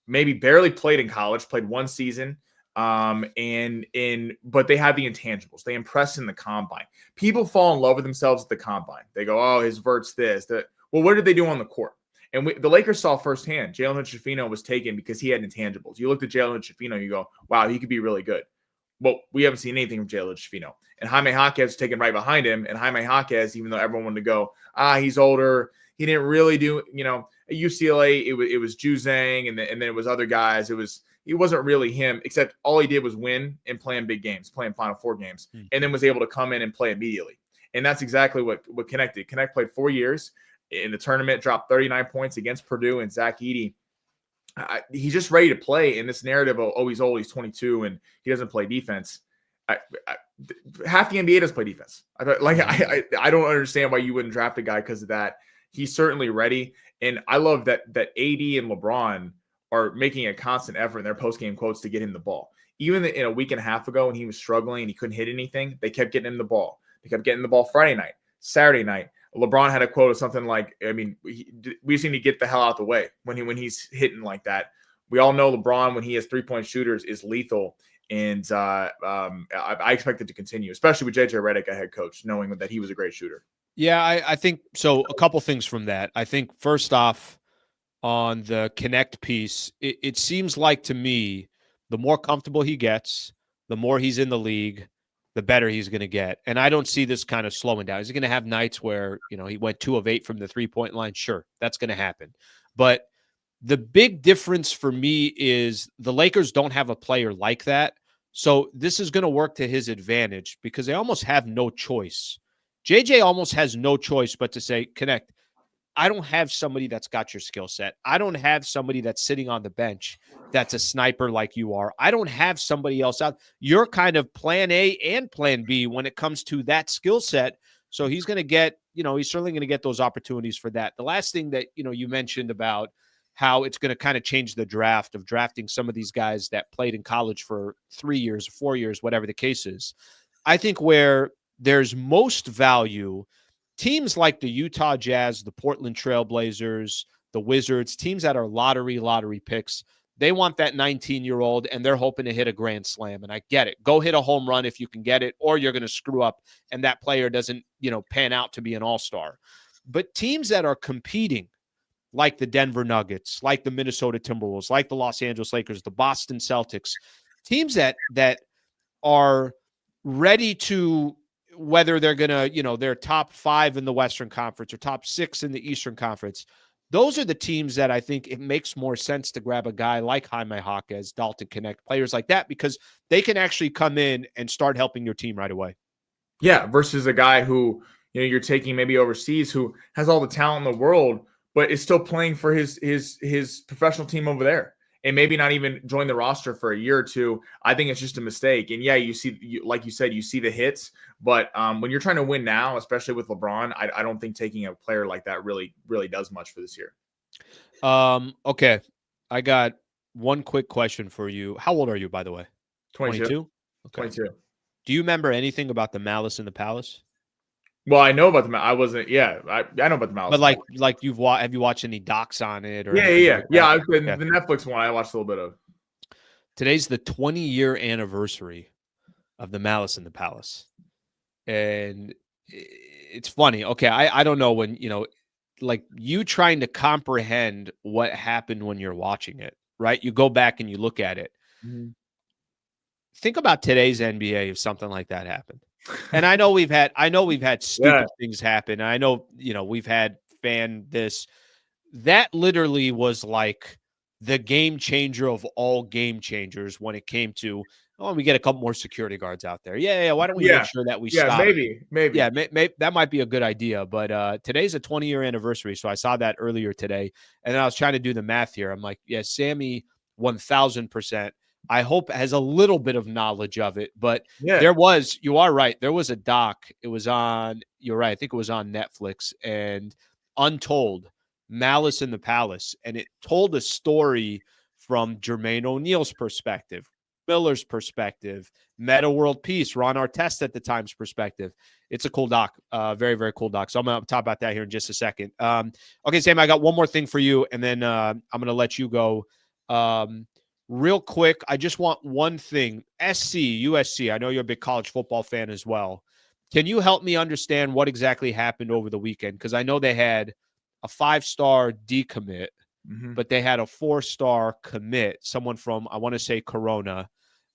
maybe barely played in college, played 1 season, but they have the intangibles. They impress in the combine. People fall in love with themselves at the combine. They go, oh, his vert's this. Well, what did they do on the court? And the Lakers saw firsthand, Jalen Hood-Schifino was taken because he had intangibles. You looked at Jalen Hood-Schifino, you go, wow, he could be really good. Well, we haven't seen anything from Jalen Hood-Schifino. And Jaime Jaquez was taken right behind him. And Jaime Jaquez, even though everyone wanted to go, he's older, he didn't really do, at UCLA, it was Juzang, and then it was other guys. He wasn't really him, except all he did was win and play in big games, playing Final Four games, and then was able to come in and play immediately. And that's exactly what Knecht did. Knecht played 4 years in the tournament, dropped 39 points against Purdue and Zach Edey. He's just ready to play in this narrative of, oh, he's old, he's 22, and he doesn't play defense. Half the NBA does play defense. I don't understand why you wouldn't draft a guy because of that. He's certainly ready. And I love that AD and LeBron are making a constant effort in their post-game quotes to get him the ball. Even in a week and a half ago when he was struggling and he couldn't hit anything, they kept getting him the ball. They kept getting the ball Friday night, Saturday night. LeBron had a quote of something like, we just need to get the hell out of the way when he's hitting like that. We all know LeBron, when he has three-point shooters, is lethal. And I expect it to continue, especially with JJ Redick, a head coach, knowing that he was a great shooter. Yeah, I think so. A couple things from that. I think first off, on the Knecht piece, it seems like to me, the more comfortable he gets, the more he's in the league, the better he's going to get. And I don't see this kind of slowing down. Is he going to have nights where, he went 2 of 8 from the 3-point line? Sure, that's going to happen. But the big difference for me is the Lakers don't have a player like that. So this is going to work to his advantage because they almost have no choice. JJ almost has no choice but to say, Knecht, I don't have somebody that's got your skill set. I don't have somebody that's sitting on the bench that's a sniper like you are. I don't have somebody else out. You're kind of plan A and plan B when it comes to that skill set. So he's going to get, he's certainly going to get those opportunities for that. The last thing that, you mentioned about how it's going to kind of change the draft of drafting some of these guys that played in college for 3 years, 4 years, whatever the case is. I think where there's most value, teams like the Utah Jazz, the Portland Trailblazers, the Wizards, teams that are lottery picks, they want that 19-year-old and they're hoping to hit a grand slam. And I get it. Go hit a home run if you can get it, or you're going to screw up and that player doesn't, pan out to be an all-star. But teams that are competing, like the Denver Nuggets, like the Minnesota Timberwolves, like the Los Angeles Lakers, the Boston Celtics, teams that are ready to whether they're going to, they're top 5 in the Western Conference or top 6 in the Eastern Conference. Those are the teams that I think it makes more sense to grab a guy like Jaime Jaquez, Dalton Knecht, players like that, because they can actually come in and start helping your team right away. Yeah, versus a guy who, you're taking maybe overseas, who has all the talent in the world, but is still playing for his professional team over there, and maybe not even join the roster for a year or two. I think it's just a mistake. And yeah, like you said, you see the hits, but when you're trying to win now, especially with LeBron, I don't think taking a player like that really does much for this year. Okay, I got one quick question for you. How old are you, by the way? 22. Okay. 22. Do you remember anything about the Malice in the Palace? Well, I know about the. I wasn't. Yeah, I know about the Malice. But like have you watched any docs on it or Yeah. anything like that? The Netflix one I watched a little bit of. Today's the 20-year anniversary of the Malice in the Palace, and it's funny. Okay, I don't know when like you trying to comprehend what happened when you're watching it, right? You go back and you look at it. Mm-hmm. Think about today's NBA if something like that happened. And I know we've had stupid things happen. I know, we've had this. That literally was like the game changer of all game changers when it came to, we get a couple more security guards out there. Yeah. Why don't we make sure that we stop? Maybe. Yeah, that might be a good idea. But today's a 20-year anniversary. So I saw that earlier today. And then I was trying to do the math here. I'm like, yeah, Sammy 1000%. I hope has a little bit of knowledge of it, but you are right. There was a doc. It was you're right. I think it was on Netflix, and Untold, Malice in the Palace. And it told a story from Jermaine O'Neal's perspective, Miller's perspective, Meta World Peace, Ron Artest at the time's perspective. It's a cool doc. Very, very cool doc. So I'm going to talk about that here in just a second. Okay, Sam, I got one more thing for you, and then I'm going to let you go. Real quick, I just want one thing. USC, I know you're a big college football fan as well. Can you help me understand what exactly happened over the weekend? Because I know they had a 5-star decommit, but they had a 4-star commit, someone from, I want to say, Corona.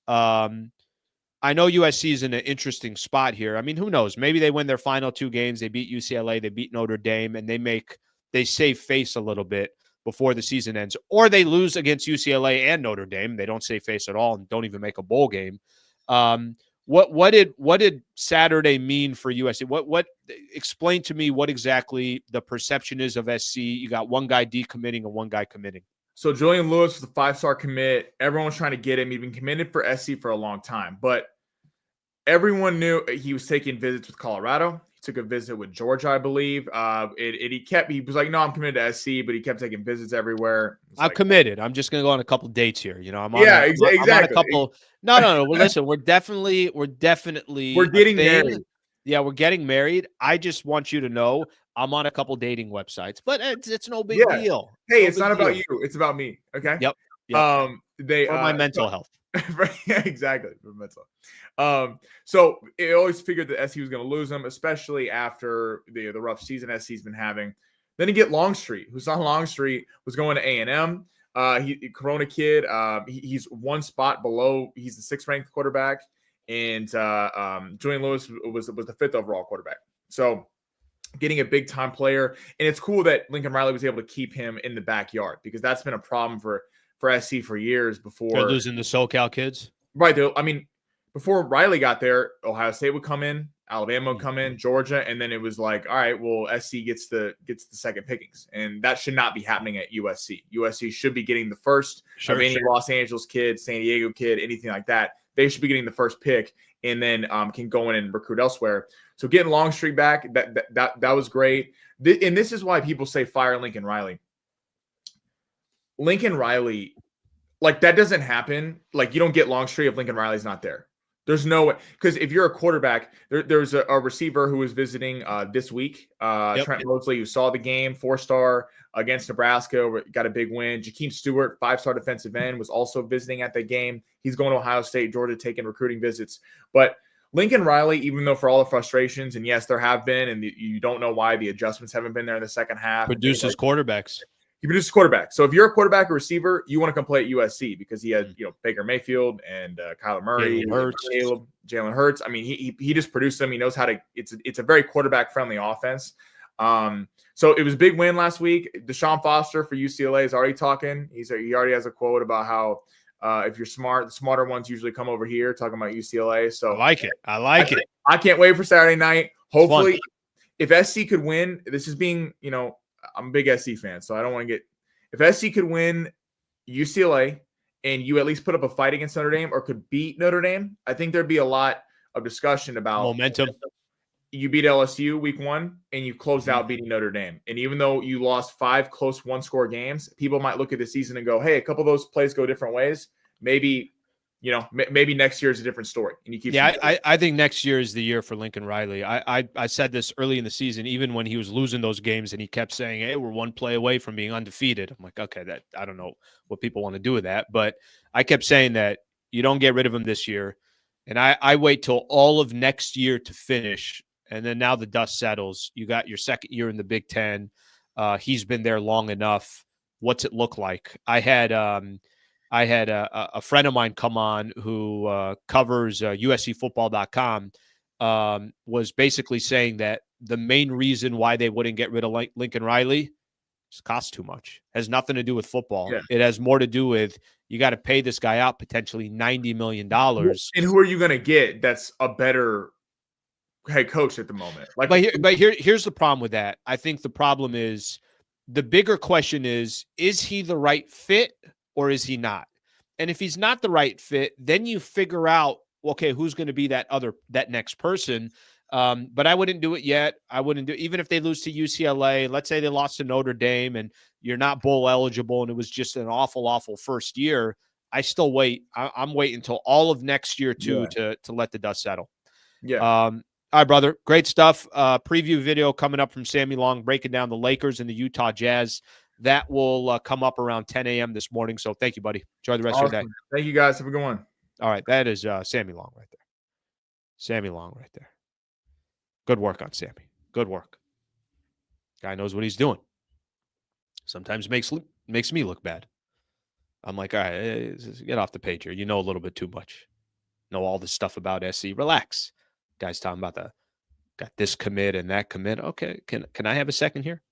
I know USC is in an interesting spot here. I mean, who knows? Maybe they win their final 2 games. They beat UCLA, they beat Notre Dame, and they save face a little bit before the season ends, or they lose against UCLA and Notre Dame. They don't save face at all and don't even make a bowl game. What did Saturday mean for USC? What explain to me what exactly the perception is of SC? You got one guy decommitting and one guy committing. So Julian Lewis was the 5-star commit. Everyone was trying to get him. He'd been committed for SC for a long time, but everyone knew he was taking visits with Colorado. Took a visit with Georgia, I believe. He was like, no, I'm committed to SC, but he kept taking visits everywhere. I'm committed. I'm just going to go on a couple dates here. I'm on exactly. I'm on a couple. No. Well, listen, we're getting married. Yeah, we're getting married. I just want you to know I'm on a couple dating websites, but it's no big deal. Hey, it's not about you. It's about me. Okay. Yep. For my mental health. Yeah, exactly. For mental. So it always figured that SC was going to lose him, especially after the rough season SC's been having. Then you get Longstreet, who's on Longstreet, was going to A&M. Corona kid. He's one spot below. He's the 6th ranked quarterback, and Julian Lewis was the 5th overall quarterback. So getting a big time player, and it's cool that Lincoln Riley was able to keep him in the backyard, because that's been a problem for SC for years before. They're losing the SoCal kids. Right. I mean, before Riley got there, Ohio State would come in, Alabama would come in, Georgia, and then it was like, all right, well, SC gets the second pickings, and that should not be happening at USC. USC should be getting the first of any Los Angeles kid, San Diego kid, anything like that. They should be getting the first pick, and then can go in and recruit elsewhere. So getting Longstreet back, that was great. And this is why people say fire Lincoln Riley. Lincoln Riley, like, that doesn't happen. Like, you don't get Longstreet if Lincoln Riley's not there. There's no way. Because if you're a quarterback, there's a receiver who was visiting this week, Trent Mosley, who saw the game, 4-star against Nebraska, got a big win. Jakeem Stewart, 5-star defensive end, was also visiting at the game. He's going to Ohio State, Georgia, taking recruiting visits. But Lincoln Riley, even though for all the frustrations, and yes, there have been, and you don't know why the adjustments haven't been there in the second half. Produces quarterbacks. He produces quarterback. So if you're a quarterback or receiver, you want to come play at USC because he had, Baker Mayfield and Kyler Murray, Jalen Hurts. I mean, he just produced them. He knows how to. It's a very quarterback friendly offense. So it was a big win last week. Deshaun Foster for UCLA is already talking. He already has a quote about how if you're smart, the smarter ones usually come over here, talking about UCLA. So I like it. I can't wait for Saturday night. Hopefully, if SC could win, this is being, I'm a big SC fan, so I don't want to get. If SC could win UCLA and you at least put up a fight against Notre Dame or could beat Notre Dame, I think there'd be a lot of discussion about momentum. You beat LSU week 1 and you closed out beating Notre Dame. And even though you lost 5 close one-score games, people might look at the season and go, hey, a couple of those plays go different ways. Maybe next year is a different story. And you keep. Yeah, I think next year is the year for Lincoln Riley. I said this early in the season, even when he was losing those games and he kept saying, hey, we're one play away from being undefeated. I'm like, okay, that I don't know what people want to do with that. But I kept saying that you don't get rid of him this year. And I wait till all of next year to finish. And then now the dust settles. You got your second year in the Big Ten. He's been there long enough. What's it look like? I had a friend of mine come on who covers USCFootball.com, was basically saying that the main reason why they wouldn't get rid of Lincoln Riley is costs too much. Has nothing to do with football. Yeah. It has more to do with you got to pay this guy out potentially $90 million. And who are you going to get that's a better head coach at the moment? Here's the problem with that. I think the problem is the bigger question is he the right fit or is he not? And if he's not the right fit, then you figure out, okay, who's going to be that next person. But I wouldn't do it yet. I wouldn't do it. Even if they lose to UCLA, let's say they lost to Notre Dame and you're not bowl eligible and it was just an awful, awful first year. I still wait. I'm waiting until all of next year too, to let the dust settle. Yeah. All right, brother. Great stuff. Preview video coming up from Sammy Long, breaking down the Lakers and the Utah Jazz. That will come up around 10 a.m. this morning. So thank you, buddy. Enjoy the rest of your day. Thank you, guys. Have a good one. All right. That is Sammy Long right there. Sammy Long right there. Good work on Sammy. Good work. Guy knows what he's doing. Sometimes makes me look bad. I'm like, all right, get off the page here. You know a little bit too much. Know all this stuff about SC. Relax. Guys talking about got this commit and that commit. Okay, can I have a second here?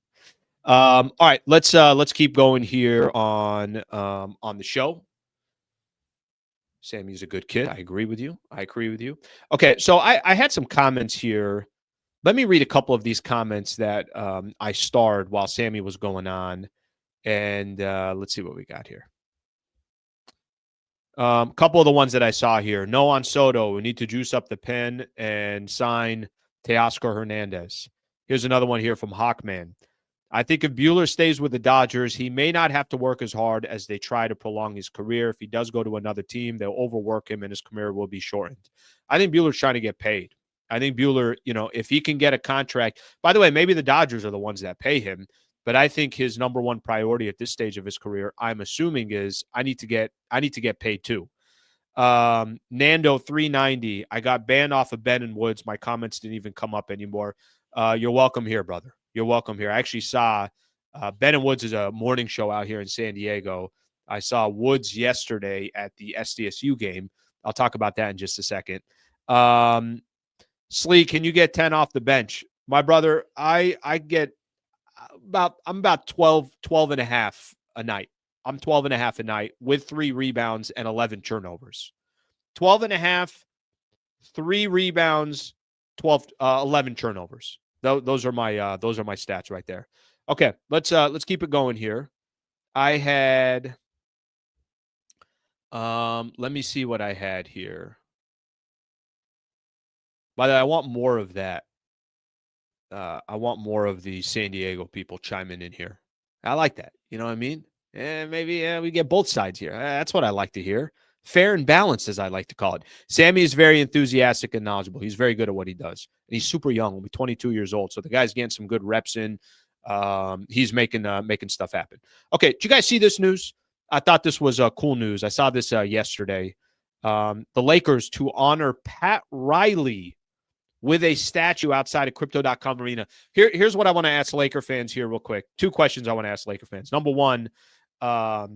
All right, let's keep going here on the show. Sammy's a good kid. I agree with you. Okay, so I had some comments here. Let me read a couple of these comments that I starred while Sammy was going on, and let's see what we got here. A couple of the ones that I saw here. No on Soto. We need to juice up the pen and sign Teoscar Hernandez. Here's another one here from Hawkman. I think if Buehler stays with the Dodgers, he may not have to work as hard as they try to prolong his career. If he does go to another team, they'll overwork him and his career will be shortened. I think Buehler's trying to get paid. I think Buehler, if he can get a contract, by the way, maybe the Dodgers are the ones that pay him, but I think his number one priority at this stage of his career, I'm assuming, is I need to get paid too. Nando 390. I got banned off of Ben and Woods. My comments didn't even come up anymore. You're welcome here, brother. You're welcome here. I actually saw Ben and Woods is a morning show out here in San Diego. I saw Woods yesterday at the SDSU game. I'll talk about that in just a second. Slee, can you get 10 off the bench? My brother, I get I'm about 12 and a half a night. I'm 12 and a half a night with 3 rebounds and 11 turnovers. 12 and a half, 3 rebounds, 11 turnovers. Those are my stats right there. Okay, let's keep it going here. I had let me see what I had here. By the way, I want more of that. I want more of the San Diego people chiming in here. I like that. You know what I mean? And maybe we get both sides here. That's what I like to hear. Fair and balanced, as I like to call it. Sammy is very enthusiastic and knowledgeable. He's very good at what he does. And he's super young, only 22 years old. So the guy's getting some good reps in. He's making stuff happen. Okay, did you guys see this news? I thought this was cool news. I saw this yesterday. The Lakers, to honor Pat Riley, with a statue outside of Crypto.com Arena. Here's what I want to ask Laker fans here real quick. 2 questions I want to ask Laker fans. Number one, no,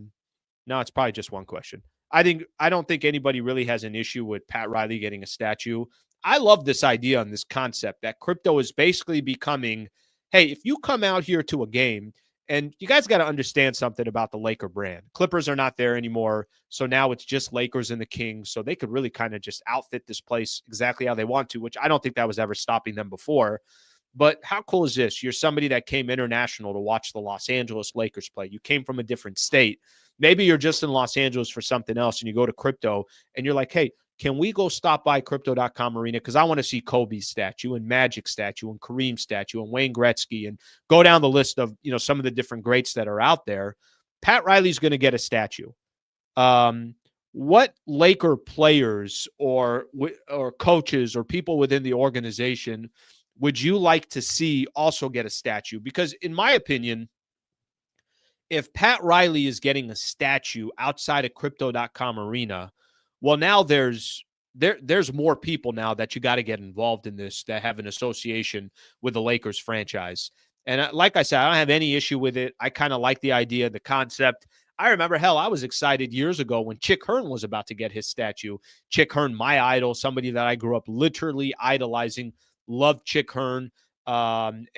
it's probably just one question. I don't think anybody really has an issue with Pat Riley getting a statue. I love this idea and this concept that crypto is basically becoming, hey, if you come out here to a game, and you guys got to understand something about the Laker brand. Clippers are not there anymore, so now it's just Lakers and the Kings, so they could really kind of just outfit this place exactly how they want to, which I don't think that was ever stopping them before. But how cool is this? You're somebody that came international to watch the Los Angeles Lakers play. You came from a different state. Maybe you're just in Los Angeles for something else, and you go to crypto, and you're like, hey, can we go stop by Crypto.com Arena? Because I want to see Kobe's statue and Magic statue and Kareem statue and Wayne Gretzky and go down the list of, some of the different greats that are out there. Pat Riley's going to get a statue. What Laker players or coaches or people within the organization would you like to see also get a statue? Because in my opinion, if Pat Riley is getting a statue outside of Crypto.com Arena, well, now there's more people now that you got to get involved in this that have an association with the Lakers franchise. And like I said, I don't have any issue with it. I kind of like the idea, the concept. I remember, I was excited years ago when Chick Hearn was about to get his statue. Chick Hearn, my idol, somebody that I grew up literally idolizing, loved Chick Hearn. And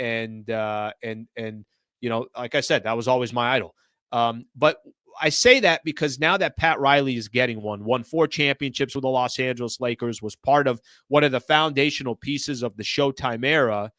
like I said, that was always my idol. But I say that because now that Pat Riley is getting won 4 championships with the Los Angeles Lakers, was part of one of the foundational pieces of the Showtime era,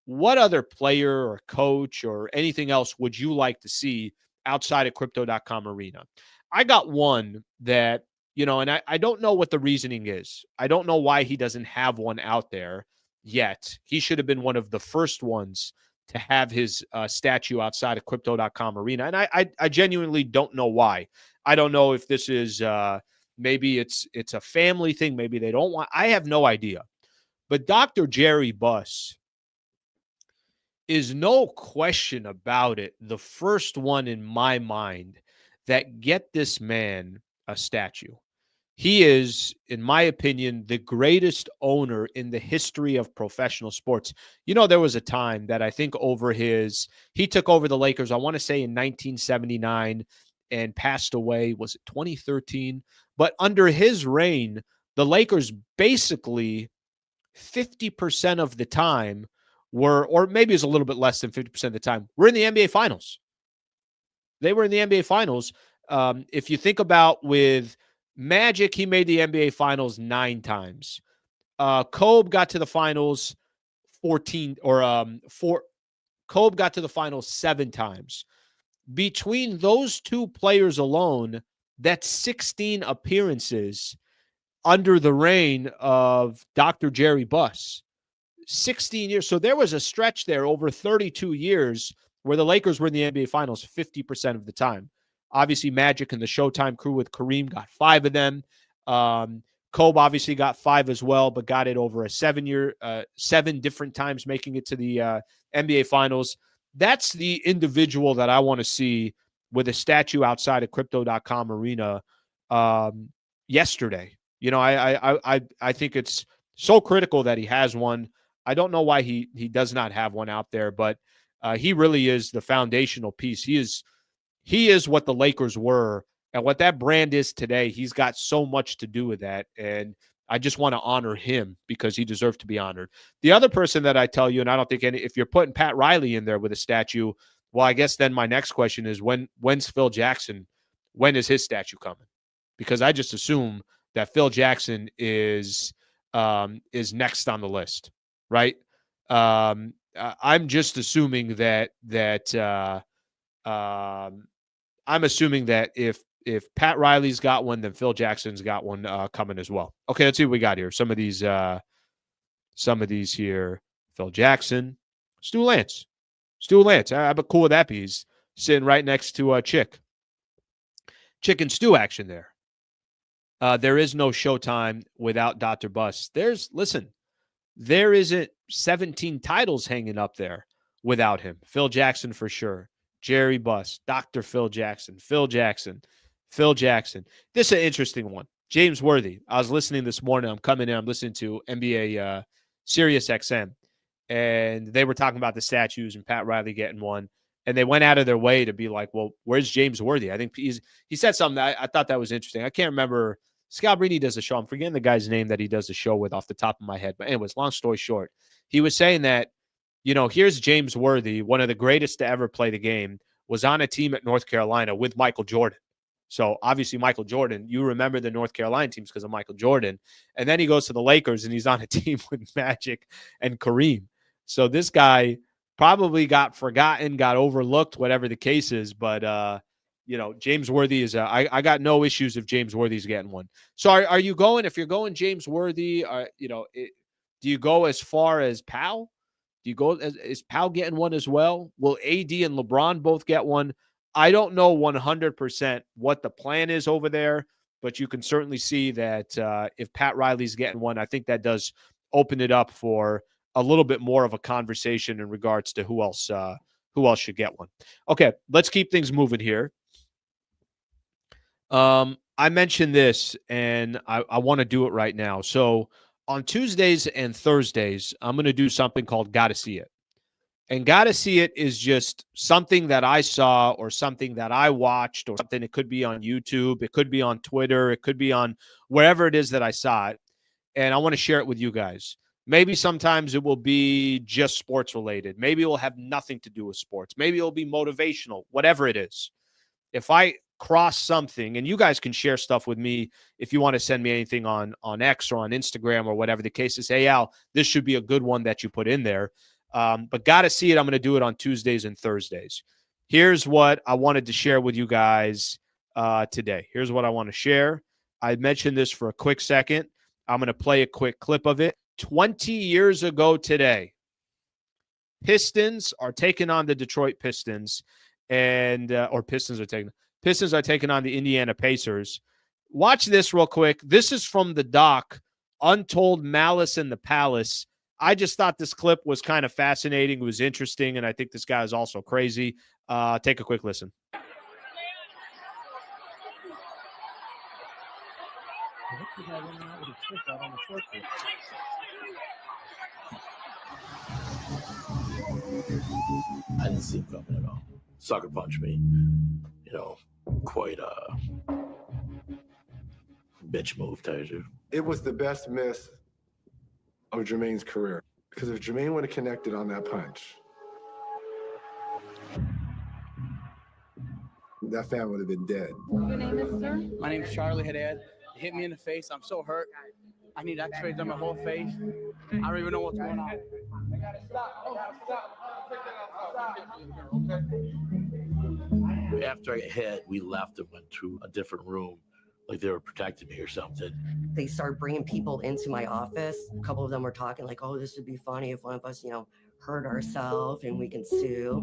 what other player or coach or anything else would you like to see outside of Crypto.com Arena? I got one that, and I don't know what the reasoning is. I don't know why he doesn't have one out there yet. He should have been one of the first ones to have his statue outside of Crypto.com Arena. And I genuinely don't know why. I don't know if this is maybe it's a family thing. Maybe they don't want. I have no idea. But Dr. Jerry Buss is, no question about it, the first one in my mind that get this man a statue. He is, in my opinion, the greatest owner in the history of professional sports. There was a time that I think he took over the Lakers, I want to say in 1979, and passed away. Was it 2013? But under his reign, the Lakers basically 50% of the time were, or maybe it's a little bit less than 50% of the time, were in the NBA Finals. They were in the NBA Finals. If you think about with Magic, he made the NBA Finals 9 times. Kobe got to the Finals 14 or 4. Kobe got to the Finals 7 times. Between those 2 players alone, that's 16 appearances under the reign of Dr. Jerry Buss. 16 years. So there was a stretch there over 32 years where the Lakers were in the NBA Finals 50% of the time. Obviously, Magic and the Showtime crew with Kareem got 5 of them. Kobe obviously got 5 as well, but got it over a 7-year, 7 different times, making it to the NBA Finals. That's the individual that I want to see with a statue outside of Crypto.com Arena yesterday. I think it's so critical that he has one. I don't know why he does not have one out there, but he really is the foundational piece. He is what the Lakers were, and what that brand is today. He's got so much to do with that, and I just want to honor him because he deserves to be honored. The other person that I tell you, and I don't think if you're putting Pat Riley in there with a statue, well, I guess then my next question is when's Phil Jackson? When is his statue coming? Because I just assume that Phil Jackson is next on the list, right? I'm just assuming that I'm assuming that if Pat Riley's got one, then Phil Jackson's got one coming as well. Okay, let's see what we got here. Some of these here. Phil Jackson, Stu Lance. How cool would that be? He's sitting right next to Chick and Stu action there. There is no Showtime without Dr. Buss. There isn't 17 titles hanging up there without him. Phil Jackson for sure. Jerry Buss, Dr. Phil Jackson. This is an interesting one. James Worthy. I was listening this morning. I'm coming in. I'm listening to NBA Sirius XM, and they were talking about the statues and Pat Riley getting one. And they went out of their way to be like, well, where's James Worthy? I think he said something that I thought that was interesting. I can't remember. Scalabrini does a show. I'm forgetting the guy's name that he does the show with off the top of my head. But anyways, long story short, he was saying that, here's James Worthy, one of the greatest to ever play the game, was on a team at North Carolina with Michael Jordan. So obviously Michael Jordan, you remember the North Carolina teams because of Michael Jordan. And then he goes to the Lakers and he's on a team with Magic and Kareem. So this guy probably got forgotten, got overlooked, whatever the case is. But, James Worthy is I got no issues if James Worthy's getting one. So are you going, if you're going James Worthy, do you go as far as Powell? Do you go, is Powell getting one as well? Will AD and LeBron both get one? I don't know 100% what the plan is over there, but you can certainly see that if Pat Riley's getting one, I think that does open it up for a little bit more of a conversation in regards to who else should get one. Okay, let's keep things moving here. I mentioned this, and I want to do it right now. So on Tuesdays and Thursdays, I'm going to do something called Gotta See It. And Gotta See It is just something that I saw or something that I watched or something. It could be on YouTube. It could be on Twitter. It could be on wherever it is that I saw it. And I want to share it with you guys. Maybe sometimes it will be just sports related. Maybe it will have nothing to do with sports. Maybe it'll be motivational, whatever it is. If I cross something, and you guys can share stuff with me if you want to send me anything on X or on Instagram or whatever the case is. Hey, Al, this should be a good one that you put in there. But Gotta See It, I'm going to do it on Tuesdays and Thursdays. Here's what I wanted to share with you guys today. Here's what I want to share. I mentioned this for a quick second. I'm going to play a quick clip of it. 20 years ago today, Pistons are taking on the Detroit Pistons, and Pistons are taking on the Indiana Pacers. Watch this real quick. This is from the doc, Untold Malice in the Palace. I just thought this clip was kind of fascinating. It was interesting, and I think this guy is also crazy. Take a quick listen. I didn't see him coming at all. Sucker punched me. Quite a bitch move, Taser. It was the best miss of Jermaine's career. Because if Jermaine would have connected on that punch, that fan would have been dead. Your name is, sir? My name is Charlie Haddad. It hit me in the face. I'm so hurt. I need x-rays on my whole face. I don't even know what's going on. I gotta stop. After I hit, we left and went to a different room, like they were protecting me or something. They started bringing people into my office. A couple of them were talking like, oh, this would be funny if one of us, hurt ourselves and we can sue.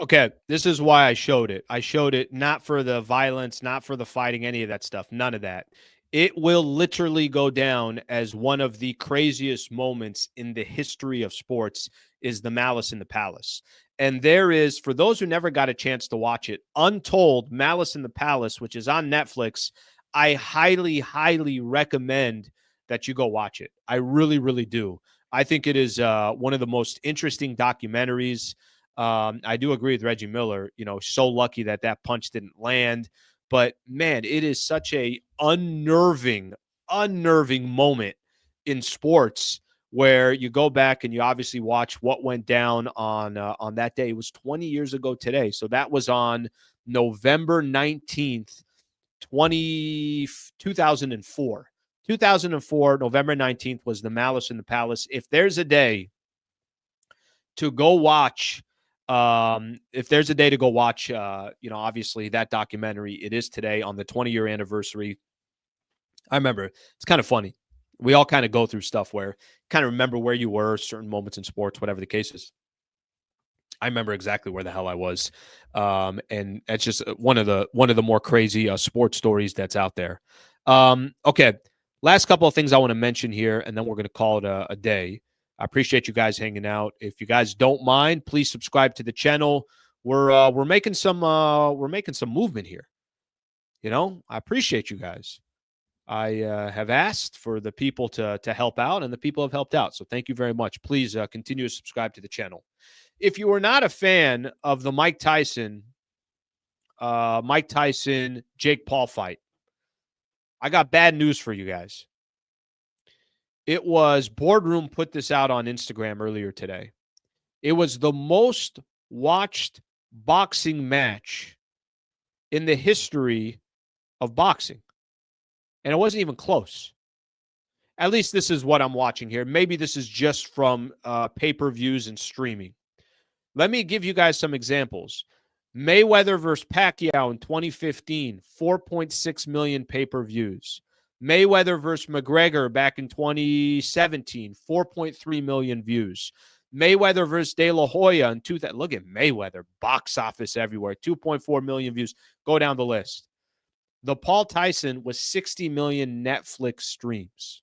Okay, this is why I showed it. I showed it not for the violence, not for the fighting, any of that stuff, none of that. It will literally go down as one of the craziest moments in the history of sports is the Malice in the Palace. And there is, for those who never got a chance to watch it, Untold Malice in the Palace, which is on Netflix. I highly, highly recommend that you go watch it. I really, really do. I think it is one of the most interesting documentaries. I do agree with Reggie Miller, so lucky that punch didn't land. But, man, it is such a unnerving moment in sports where you go back and you obviously watch what went down on that day. It was 20 years ago today. So that was on November 19th, 2004. 2004, November 19th was the Malice in the Palace. If there's a day to go watch, obviously that documentary, it is today on the 20-year anniversary. I remember it's kind of funny. We all kind of go through stuff where kind of remember where you were, certain moments in sports, whatever the case is. I remember exactly where the hell I was. And that's just one of the more crazy sports stories that's out there. Okay. Last couple of things I want to mention here, and then we're going to call it a day. I appreciate you guys hanging out. If you guys don't mind, please subscribe to the channel. We're making some movement here. I appreciate you guys. I have asked for the people to help out, and the people have helped out. So thank you very much. Please continue to subscribe to the channel. If you are not a fan of the Mike Tyson, Jake Paul fight, I got bad news for you guys. It was Boardroom put this out on Instagram earlier today. It was the most watched boxing match in the history of boxing. And it wasn't even close. At least this is what I'm watching here. Maybe this is just from pay-per-views and streaming. Let me give you guys some examples. Mayweather versus Pacquiao in 2015, 4.6 million pay-per-views. Mayweather versus McGregor back in 2017, 4.3 million views. Mayweather versus De La Hoya in 2000. Look at Mayweather, box office everywhere, 2.4 million views. Go down the list. The Paul Tyson was 60 million Netflix streams.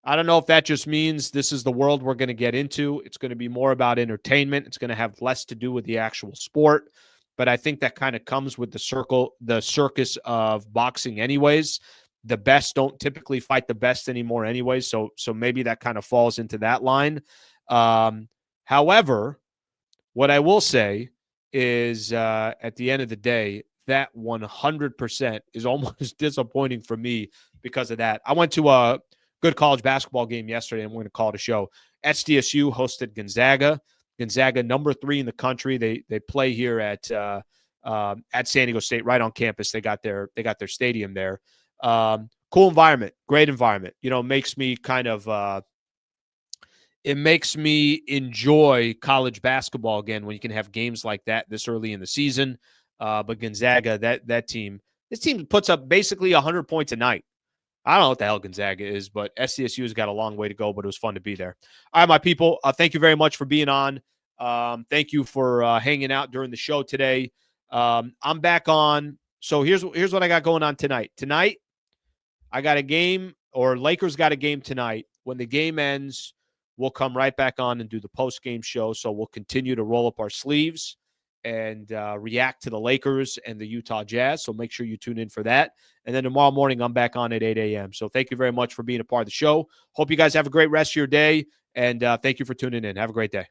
I don't know if that just means this is the world we're going to get into. It's going to be more about entertainment. It's going to have less to do with the actual sport. But I think that kind of comes with the circus of boxing anyways. The best don't typically fight the best anymore anyways. So maybe that kind of falls into that line. However, what I will say is at the end of the day, that 100% is almost disappointing for me because of that. I went to a good college basketball game yesterday, and we're going to call it a show. SDSU hosted Gonzaga. Gonzaga, number 3 in the country. They play here at San Diego State, right on campus. They got their stadium there. Cool environment, great environment. You know, makes me kind of it makes me enjoy college basketball again when you can have games like that this early in the season. But Gonzaga, this team puts up basically 100 points a night. I don't know what the hell Gonzaga is, but SDSU has got a long way to go, but it was fun to be there. All right, my people, thank you very much for being on. Thank you for hanging out during the show today. I'm back on. So here's what I got going on tonight. Tonight, I got a game, or Lakers got a game tonight. When the game ends, we'll come right back on and do the post-game show. So we'll continue to roll up our sleeves and react to the Lakers and the Utah Jazz. So make sure you tune in for that. And then tomorrow morning, I'm back on at 8 a.m. So thank you very much for being a part of the show. Hope you guys have a great rest of your day. And thank you for tuning in. Have a great day.